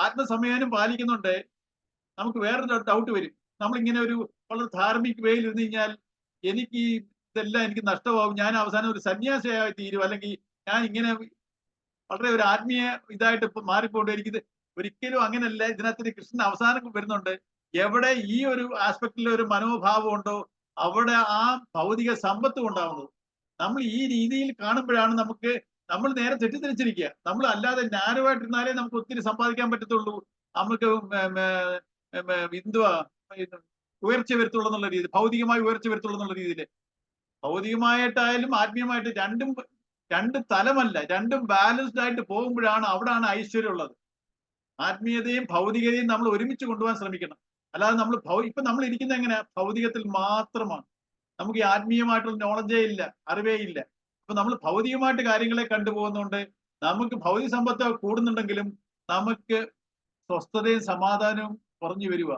ആത്മസംയമനം പാലിക്കുന്നുണ്ട്. നമുക്ക് വേറൊരു ഡൗട്ട് വരും. നമ്മളിങ്ങനെ ഒരു വളരെ ധാർമ്മിക വേയിൽ ഇരുന്ന് കഴിഞ്ഞാൽ ഇതെല്ലാം എനിക്ക് നഷ്ടമാവും, ഞാൻ അവസാനം ഒരു സന്യാസിയായി തീരും, അല്ലെങ്കിൽ ഞാൻ ഇങ്ങനെ വളരെ ഒരു ആത്മീയ ഇതായിട്ട് മാറിപ്പോണ്ട്. എനിക്കിത് ഒരിക്കലും അങ്ങനെയല്ല. ഇതിനകത്ത് കൃഷ്ണൻ അവസാനം വരുന്നുണ്ട്. എവിടെ ഈ ഒരു ആസ്പെക്റ്റിൽ ഒരു മനോഭാവം ഉണ്ടോ അവിടെ ആ ഭൗതിക സമ്പത്തും ഉണ്ടാവുന്നത്. നമ്മൾ ഈ രീതിയിൽ കാണുമ്പോഴാണ് നമ്മൾ നേരെ തെറ്റിദ്ധരിച്ചിരിക്കുക. നമ്മൾ അല്ലാതെ ജ്ഞാനമായിട്ടിരുന്നാലേ നമുക്ക് ഒത്തിരി സമ്പാദിക്കാൻ പറ്റത്തുള്ളൂ, നമുക്ക് ഉയർച്ച വരുത്തുള്ളൂ എന്നുള്ള രീതി, ഭൗതികമായി ഉയർച്ച വരുത്തുള്ളൂ എന്നുള്ള രീതിയിൽ. ഭൗതികമായിട്ടായാലും ആത്മീയമായിട്ട് രണ്ട് തലമല്ല, രണ്ടും ബാലൻസ്ഡ് ആയിട്ട് പോകുമ്പോഴാണ് അവിടാണ് ഐശ്വര്യം ഉള്ളത്. ആത്മീയതയും ഭൗതികതയും നമ്മൾ ഒരുമിച്ച് കൊണ്ടുപോകാൻ ശ്രമിക്കണം. അല്ലാതെ നമ്മൾ ഇരിക്കുന്നത് എങ്ങനെ, ഭൗതികത്തിൽ മാത്രമാണ്. നമുക്ക് ഈ ആത്മീയമായിട്ടുള്ള നോളജേ ഇല്ല, അറിവേ ഇല്ല. അപ്പൊ നമ്മൾ ഭൗതികമായിട്ട് കാര്യങ്ങളെ കണ്ടുപോകുന്നതുകൊണ്ട് നമുക്ക് ഭൗതിക സമ്പത്ത് കൂടുന്നുണ്ടെങ്കിലും നമുക്ക് സ്വസ്ഥതയും സമാധാനവും കുറഞ്ഞു വരിക.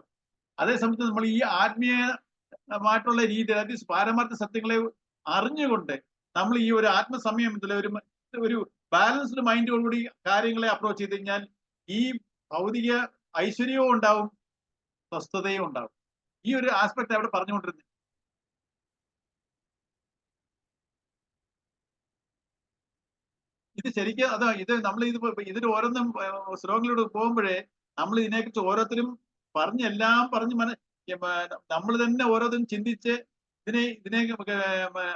അതേസമയത്ത് നമ്മൾ ഈ ആത്മീയമായിട്ടുള്ള രീതി, അതായത് പാരമാർത്ഥ സത്യങ്ങളെ അറിഞ്ഞുകൊണ്ട് നമ്മൾ ഈ ഒരു ആത്മസംയമനത്തിൽ ഒരു ബാലൻസ്ഡ് മൈൻഡോടുകൂടി കാര്യങ്ങളെ അപ്രോച്ച് ചെയ്ത് കഴിഞ്ഞാൽ ഈ ഭൗതിക ഐശ്വര്യവും ഉണ്ടാവും, സ്വസ്ഥതയും ഉണ്ടാവും. ഈ ഒരു ആസ്പെക്ട് അവിടെ പറഞ്ഞുകൊണ്ടിരുന്നത്. ഇത് ശരിക്കും അതാ ഇത് നമ്മൾ ഇതിൽ ഓരോന്നും ശ്ലോകങ്ങളിലൂടെ പോകുമ്പോഴേ നമ്മൾ ഇതിനെക്കുറിച്ച് ഓരോരുത്തരും എല്ലാം പറഞ്ഞ് നമ്മൾ തന്നെ ഓരോരുത്തരും ചിന്തിച്ച് ഇതിനെ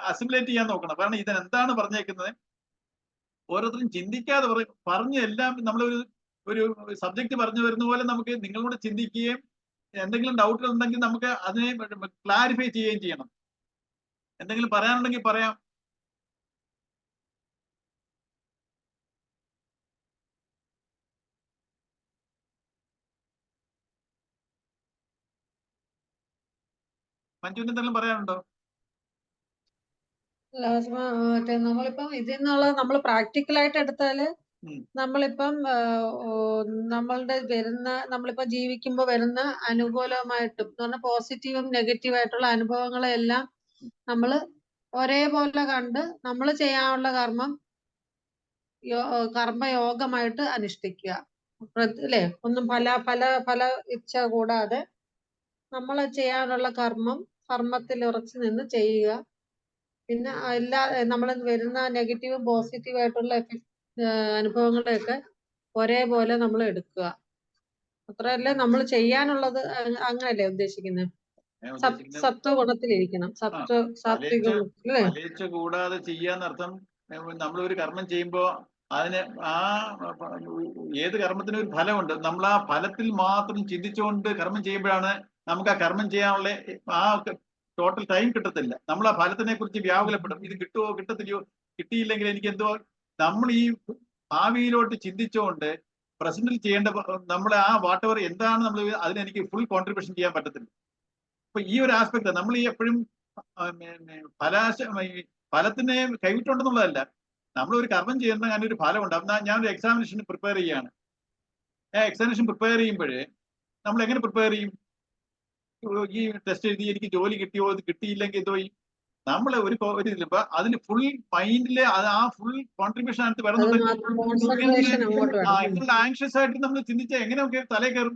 അസിമുലേറ്റ് ചെയ്യാൻ നോക്കണം. കാരണം ഇതിനെന്താണ് പറഞ്ഞേക്കുന്നത് ഓരോരുത്തരും ചിന്തിക്കാതെ പറഞ്ഞ് എല്ലാം നമ്മളൊരു ഒരു സബ്ജക്ട് പറഞ്ഞു വരുന്ന പോലെ നമുക്ക് നിങ്ങളോട് ചിന്തിക്കുകയും എന്തെങ്കിലും ഡൗട്ടുകൾ ഉണ്ടെങ്കിൽ നമുക്ക് അതിനെ ക്ലാരിഫൈ ചെയ്യുകയും ചെയ്യണം. എന്തെങ്കിലും പറയാനുണ്ടെങ്കിൽ പറയാം. മഞ്ജുവിന് എന്തെങ്കിലും പറയാനുണ്ടോ? നമ്മളിപ്പം ഇതിൽ നിന്നുള്ള നമ്മൾ പ്രാക്ടിക്കലായിട്ട് എടുത്താല് നമ്മളിപ്പം നമ്മളിപ്പോ ജീവിക്കുമ്പോൾ വരുന്ന അനുകൂലമായിട്ടും എന്ന് പറഞ്ഞാൽ പോസിറ്റീവും നെഗറ്റീവായിട്ടുള്ള അനുഭവങ്ങളെല്ലാം നമ്മൾ ഒരേപോലെ കണ്ട് നമ്മൾ ചെയ്യാനുള്ള കർമ്മയോഗമായിട്ട് അനുഷ്ഠിക്കുക. അല്ലേ? ഒന്നും പല ഇച്ഛ കൂടാതെ നമ്മൾ ചെയ്യാനുള്ള കർമ്മത്തിൽ ഉറച്ചു നിന്ന് ചെയ്യുക. പിന്നെ നമ്മൾ വരുന്ന നെഗറ്റീവും പോസിറ്റീവ് ആയിട്ടുള്ള അനുഭവങ്ങളെയൊക്കെ ഒരേപോലെ നമ്മൾ എടുക്കുക. അത്രയല്ലേ നമ്മൾ ചെയ്യാനുള്ളത്. അങ്ങനല്ലേ ഉദ്ദേശിക്കുന്നത്? സത്വഗുണത്തിലിരിക്കണം. സാത്വിക ഗുണത്തിൽ കൂടാതെ ചെയ്യാന്നർത്ഥം നമ്മളൊരു കർമ്മം ചെയ്യുമ്പോ അതിന് ഏത് കർമ്മത്തിനും ഒരു ഫലമുണ്ട്. നമ്മൾ ആ ഫലത്തിൽ മാത്രം ചിന്തിച്ചുകൊണ്ട് കർമ്മം ചെയ്യുമ്പോഴാണ് നമുക്ക് ആ കർമ്മം ചെയ്യാനുള്ള ആ ടോട്ടൽ ടൈം കിട്ടത്തില്ല. നമ്മൾ ആ ഫലത്തിനെ കുറിച്ച് വ്യാകുലപ്പെടും. ഇത് കിട്ടുമോ കിട്ടത്തില്ലയോ, കിട്ടിയില്ലെങ്കിൽ എനിക്ക് എന്തോ. നമ്മൾ ഈ ഭാവിയിലോട്ട് ചിന്തിച്ചുകൊണ്ട് പ്രസന്റിൽ ചെയ്യേണ്ട നമ്മൾ ആ വാട്ട് എവർ എന്താണ് നമ്മൾ അതിനെനിക്ക് ഫുൾ കോൺട്രിബ്യൂഷൻ ചെയ്യാൻ പറ്റത്തില്ല. അപ്പൊ ഈ ഒരു ആസ്പെക്ട് നമ്മൾ ഈ എപ്പോഴും ഫലത്തിനെ കൈവിട്ടുണ്ടെന്നുള്ളതല്ല. നമ്മളൊരു കർമ്മം ചെയ്യുന്ന അങ്ങനെ ഒരു ഫലമുണ്ട്. എന്നാൽ ഞാനൊരു എക്സാമിനേഷൻ പ്രിപ്പയർ ചെയ്യാണ്. എക്സാമിനേഷൻ പ്രിപ്പയർ ചെയ്യുമ്പോഴേ നമ്മൾ എങ്ങനെ പ്രിപ്പയർ ചെയ്യും? ഈ ടെസ്റ്റ് എഴുതി എനിക്ക് ജോലി കിട്ടിയോ, ഇത് കിട്ടിയില്ലെങ്കിൽ എന്തോ ചെയ്യും? നമ്മൾ ഒരു ഇതിലിപ്പോ അതിന് ഫുൾ മൈൻഡില് ആ ഫുൾ കോൺട്രിബ്യൂഷൻ ആയിട്ട് വരുന്നുണ്ടെങ്കിൽ ആങ്ഷ്യസ് ആയിട്ട് നമ്മൾ ചിന്തിച്ചാൽ എങ്ങനെ നമുക്ക് തലേ കയറും?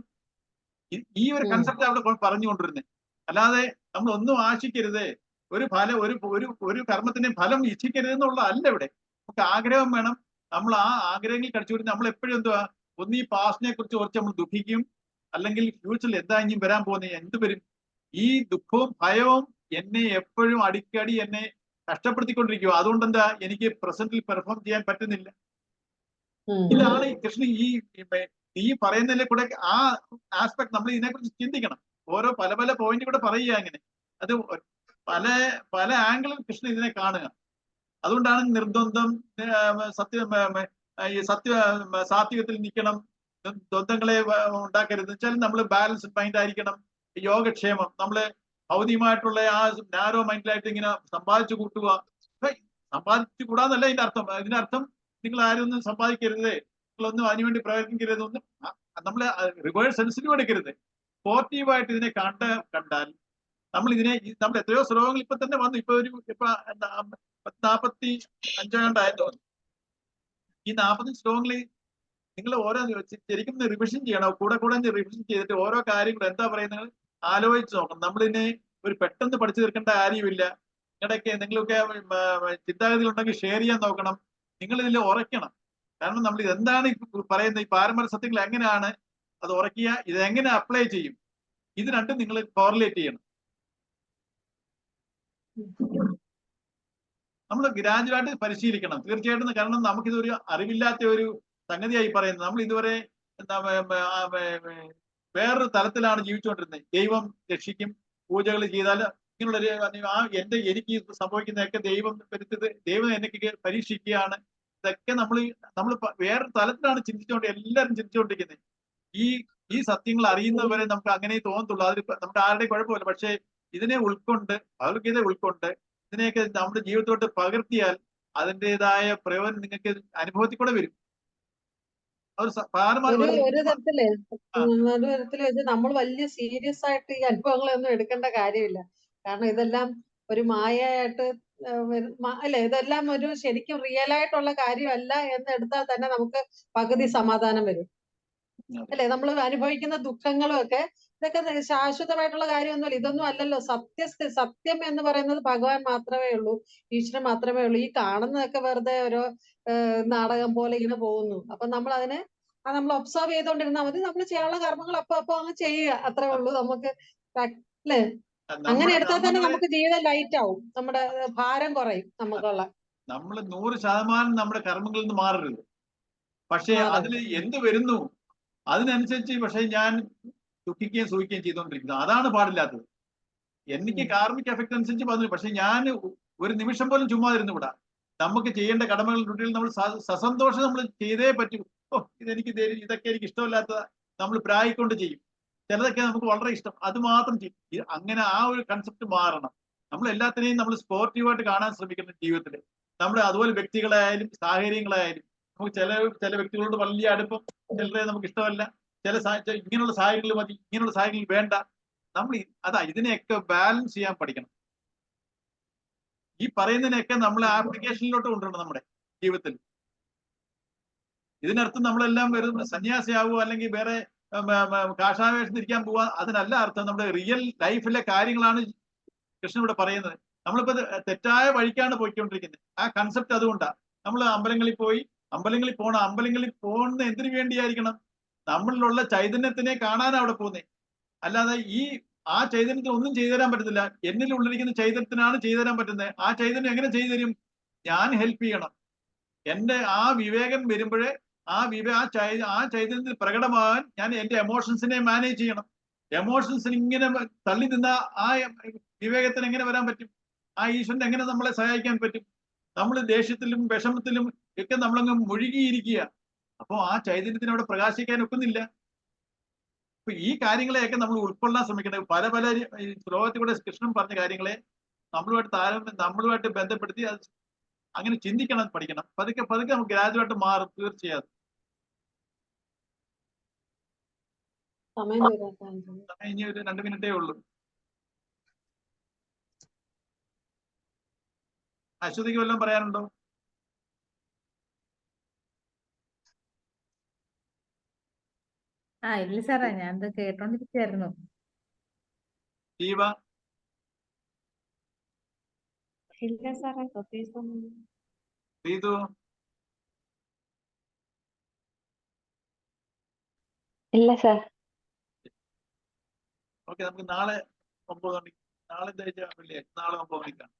ഈ ഒരു കൺസെപ്റ്റ് അവിടെ പറഞ്ഞുകൊണ്ടിരുന്നത്. അല്ലാതെ നമ്മൾ ഒന്നും ആശിക്കരുത്, ഒരു കർമ്മത്തിന്റെ ഫലം ഇച്ഛിക്കരുത് എന്നുള്ളതല്ല ഇവിടെ. നമുക്ക് ആഗ്രഹം വേണം. നമ്മൾ ആ ആഗ്രഹങ്ങൾ കടിച്ചുകൂടി നമ്മൾ എപ്പോഴും എന്തുവാ, ഒന്ന് ഈ പാസ്റ്റിനെ കുറിച്ച് കുറച്ച് നമ്മൾ ദുഃഖിക്കും, അല്ലെങ്കിൽ ഫ്യൂച്ചറിൽ എന്താ ഇനിയും വരാൻ പോകുന്നത്, എന്ത് വരും? ഈ ദുഃഖവും ഭയവും എന്നെ എപ്പോഴും അടിക്കടി എന്നെ കഷ്ടപ്പെടുത്തിക്കൊണ്ടിരിക്കുക. അതുകൊണ്ട് എന്താ എനിക്ക് പ്രസന്റിൽ പെർഫോം ചെയ്യാൻ പറ്റുന്നില്ല. ഇതാണ് ഈ കൃഷ്ണൻ ഈ പറയുന്നതിലെ കൂടെ ആ ആസ്പെക്ട് നമ്മൾ ഇതിനെക്കുറിച്ച് ചിന്തിക്കണം. ഓരോ പല പോയിന്റ് കൂടെ പറയുക. അങ്ങനെ അത് പല ആംഗിളിൽ കൃഷ്ണൻ ഇതിനെ കാണുക. അതുകൊണ്ടാണ് നിർദ്വന്ദ്വം, സാത്വികത്തിൽ നിൽക്കണം, ദ്വന്ദ്ങ്ങളെ ഉണ്ടാക്കരുത് വെച്ചാൽ നമ്മൾ ബാലൻസ്ഡ് മൈൻഡ് ആയിരിക്കണം. യോഗക്ഷേമം, നമ്മള് ഭൗതികമായിട്ടുള്ള ആ നാരോ മൈൻഡിലായിട്ട് ഇങ്ങനെ സമ്പാദിച്ചു കൂട്ടുക. സമ്പാദിച്ചു കൂടാന്നല്ല ഇതിന്റെ അർത്ഥം. ഇതിന്റെ അർത്ഥം നിങ്ങൾ ആരും ഒന്നും സമ്പാദിക്കരുത്, നിങ്ങളൊന്നും അതിനുവേണ്ടി പ്രവർത്തിക്കരുതൊന്നും നമ്മള് റിവേഴ്സ് സെൻസിറ്റീവ് എടുക്കരുത്. പോസിറ്റീവായിട്ട് ഇതിനെ കണ്ടാൽ നമ്മൾ എത്രയോ ശ്ലോകങ്ങൾ ഇപ്പൊ തന്നെ വന്നു. ഇപ്പൊ 45 തോന്നുന്നു. ഈ 40 ശ്ലോകങ്ങളിൽ നിങ്ങൾ ഓരോ ശരിക്കും റിവിഷൻ ചെയ്യണം. കൂടെ റിവിഷൻ ചെയ്തിട്ട് ഓരോ കാര്യങ്ങളും എന്താ പറയുന്നത് ആലോചിച്ച് നോക്കണം. നമ്മളിതിനെ ഒരു പെട്ടെന്ന് പഠിച്ചു തീർക്കേണ്ട കാര്യമില്ല. നിങ്ങളുടെയൊക്കെ എന്തെങ്കിലുമൊക്കെ ചിന്താഗതികൾ ഉണ്ടെങ്കിൽ ഷെയർ ചെയ്യാൻ നോക്കണം. നിങ്ങൾ ഇതിൽ ഉറയ്ക്കണം. കാരണം നമ്മൾ ഇതെന്താണ് പറയുന്നത്, ഈ പാരമ്പര്യ സത്യങ്ങൾ എങ്ങനെയാണ് അത് ഉറക്കുക, ഇതെങ്ങനെ അപ്ലൈ ചെയ്യും, ഇത് രണ്ടും നിങ്ങൾ കോറിലേറ്റ് ചെയ്യണം. നമ്മൾ ഗ്രാജുവായിട്ട് പരിശീലിക്കണം തീർച്ചയായിട്ടും. കാരണം നമുക്കിതൊരു അറിവില്ലാത്ത ഒരു സംഗതിയായി പറയുന്നത്. നമ്മൾ ഇതുവരെ വേറൊരു തലത്തിലാണ് ജീവിച്ചുകൊണ്ടിരുന്നത്. ദൈവം രക്ഷിക്കും, പൂജകൾ ചെയ്താൽ ഇങ്ങനെയുള്ളൊരു എനിക്ക് സംഭവിക്കുന്നതൊക്കെ ദൈവം എനിക്ക് പരീക്ഷിക്കുകയാണ്. ഇതൊക്കെ നമ്മൾ വേറൊരു തലത്തിലാണ് എല്ലാവരും ചിന്തിച്ചുകൊണ്ടിരിക്കുന്നത്. ഈ സത്യങ്ങൾ അറിയുന്നവരെ നമുക്ക് അങ്ങനെ തോന്നത്തുള്ളൂ. അതിൽ നമ്മുടെ ആരുടെയും കുഴപ്പമില്ല. പക്ഷെ ഇതിനെ ഉൾക്കൊണ്ട്, ഭഗവത്ഗീത ഉൾക്കൊണ്ട് ഇതിനെയൊക്കെ നമ്മുടെ ജീവിതത്തോട്ട് പകർത്തിയാൽ അതിൻ്റെതായ പ്രയോജനം നിങ്ങൾക്ക് അനുഭവത്തിൽ കൂടെ വരും. ഒരു തരത്തില് ഇത് നമ്മൾ വലിയ സീരിയസ് ആയിട്ട് ഈ അനുഭവങ്ങളൊന്നും എടുക്കേണ്ട കാര്യമില്ല. കാരണം ഇതെല്ലാം ഒരു മായയായിട്ട് അല്ലെ, ഇതെല്ലാം ഒരു ശരിക്കും റിയൽ ആയിട്ടുള്ള കാര്യമല്ല എന്ന് എടുത്താൽ തന്നെ നമുക്ക് പകുതി സമാധാനം വരും. അല്ലെ, നമ്മൾ അനുഭവിക്കുന്ന ദുഃഖങ്ങളും ഒക്കെ ഇതൊക്കെ ശാശ്വതമായിട്ടുള്ള കാര്യമൊന്നുമല്ല. ഇതൊന്നും അല്ലല്ലോ. സത്യം എന്ന് പറയുന്നത് ഭഗവാൻ മാത്രമേ ഉള്ളൂ, ഈശ്വരൻ മാത്രമേ ഉള്ളൂ. ഈ കാണുന്നതൊക്കെ വെറുതെ ഓരോ നാടകം പോലെ ഇങ്ങനെ പോകുന്നു. അപ്പൊ നമ്മൾ അതിനെ നമ്മൾ ഒബ്സർവ് ചെയ്തുകൊണ്ടിരുന്നാൽ മതി. നമ്മൾ ചെയ്യാനുള്ള കർമ്മങ്ങൾ അപ്പൊ അങ്ങ് ചെയ്യുക, അത്രേ ഉള്ളൂ. നമുക്ക് അല്ലേ? അങ്ങനെ നമ്മുടെ എടുത്താൽ തന്നെ കർമ്മങ്ങളെ നമുക്ക് ജീവിതം ലൈറ്റ് ആവും, നമ്മുടെ ഭാരം കുറയും നമുക്കുള്ള. നമ്മൾ 100% നമ്മുടെ കർമ്മങ്ങളിൽ നിന്ന് മാറരുത്. പക്ഷെ അതിൽ എന്ത് വരുന്നു അതിനനുസരിച്ച് പക്ഷെ ഞാൻ ദുഃഖിക്കുകയും സുഖിക്കുകയും ചെയ്തുകൊണ്ടിരിക്കുന്നത്, അതാണ് പാടില്ലാത്തത്. എനിക്ക് കാർമിക് എഫക്ട് അനുസരിച്ച് പറഞ്ഞു. പക്ഷെ ഞാൻ ഒരു നിമിഷം പോലും ചുമ്മാതിരുന്നുകൂടാ. നമുക്ക് ചെയ്യേണ്ട കടമകൾ ഡ്യൂട്ടികൾ നമ്മൾ സസന്തോഷം നമ്മൾ ചെയ്തേ പറ്റൂ. ഇതൊക്കെ എനിക്ക് ഇഷ്ടമില്ലാത്ത നമ്മൾ പ്രായിക്കൊണ്ട് ചെയ്യും. ചിലതൊക്കെ നമുക്ക് വളരെ ഇഷ്ടം, അത് മാത്രം ചെയ്യും. അങ്ങനെ ആ ഒരു കൺസെപ്റ്റ് മാറണം. നമ്മൾ എല്ലാത്തിനെയും നമ്മൾ സ്പോർട്ടീവായിട്ട് കാണാൻ ശ്രമിക്കണം ജീവിതത്തിൽ. നമ്മുടെ അതുപോലെ വ്യക്തികളായാലും സാഹചര്യങ്ങളായാലും നമുക്ക് ചില വ്യക്തികളോട് വലിയ അടുപ്പം, ചിലരെ നമുക്ക് ഇഷ്ടമല്ല. ഇങ്ങനെയുള്ള സാഹചര്യങ്ങൾ മതി, ഇങ്ങനെയുള്ള സാഹചര്യങ്ങൾ വേണ്ട. നമ്മൾ ഇതിനെയൊക്കെ ബാലൻസ് ചെയ്യാൻ പഠിക്കണം. ഈ പറയുന്നതിനെയൊക്കെ നമ്മൾ ആപ്ലിക്കേഷനിലോട്ട് കൊണ്ടുവരണം നമ്മുടെ ജീവിതത്തിൽ. ഇതിനർത്ഥം നമ്മളെല്ലാം വെറും സന്യാസിയാവുക അല്ലെങ്കിൽ വേറെ കാഷാവേഷം ഇരിക്കാൻ പോവാ, അതിനല്ല അർത്ഥം. നമ്മുടെ റിയൽ ലൈഫിലെ കാര്യങ്ങളാണ് കൃഷ്ണൻ ഇവിടെ പറയുന്നത്. നമ്മളിപ്പോ തെറ്റായ വഴിക്കാണ് പോയിക്കൊണ്ടിരിക്കുന്നത്. ആ കൺസെപ്റ്റ് അതുകൊണ്ടാണ്. നമ്മൾ അമ്പലങ്ങളിൽ പോകുന്ന എന്തിനു വേണ്ടിയായിരിക്കണം? നമ്മളിലുള്ള ചൈതന്യത്തിനെ കാണാനാണ് അവിടെ പോകുന്നത്. അല്ലാതെ ആ ചൈതന്യത്തിന് ഒന്നും ചെയ്തു തരാൻ പറ്റത്തില്ല. എന്നിൽ ഉള്ളിരിക്കുന്ന ചൈതന്യത്തിനാണ് ചെയ്തു തരാൻ പറ്റുന്നത്. ആ ചൈതന്യം എങ്ങനെ ചെയ്തു തരും? ഞാൻ ഹെൽപ്പ് ചെയ്യണം. എന്റെ ആ വിവേകം വരുമ്പോഴേ ആ ചൈതന്യത്തിൽ പ്രകടമാകാൻ ഞാൻ എന്റെ എമോഷൻസിനെ മാനേജ് ചെയ്യണം. എമോഷൻസിന് ഇങ്ങനെ തള്ളി നിന്ന ആ വിവേകത്തിന് എങ്ങനെ വരാൻ പറ്റും? ആ ഈശ്വരൻ എങ്ങനെ നമ്മളെ സഹായിക്കാൻ പറ്റും? നമ്മൾ ദേഷ്യത്തിലും വിഷമത്തിലും ഒക്കെ നമ്മളങ്ങ് മുഴുകിയിരിക്കുക. അപ്പോ ആ ചൈതന്യത്തിന് അവിടെ പ്രകാശിക്കാൻ ഒക്കുന്നില്ല. അപ്പൊ ഈ കാര്യങ്ങളെയൊക്കെ നമ്മൾ ഉൾക്കൊള്ളാൻ ശ്രമിക്കണം. പല ശ്ലോകത്തിൽ കൂടെ കൃഷ്ണൻ പറഞ്ഞ കാര്യങ്ങളെ നമ്മളുമായിട്ട് ബന്ധപ്പെടുത്തി അത് അങ്ങനെ ചിന്തിക്കണം, പഠിക്കണം. പതുക്കെ നമുക്ക് ഗ്രാജുവായിട്ട് മാറും തീർച്ചയായും. സമയം ഇനി ഒരു 2 മിനിറ്റേ ഉള്ളൂ. അശ്വതിക്ക് വല്ലതും പറയാനുണ്ടോ? ഇല്ല സാറേ, ഞാൻ കേട്ടോണ്ടിരിക്കായിരുന്നു. ദീപ? ഇല്ല സാറേ, പ്രത്യേകിച്ചൊന്നും. പ്രീതു? ഇല്ല സാർ. ഓക്കെ, നമുക്ക് നാളെ 9 മണിക്ക്, നാളെ വെള്ളിയാഴ്ച, നാളെ 9 മണിക്കാണ്.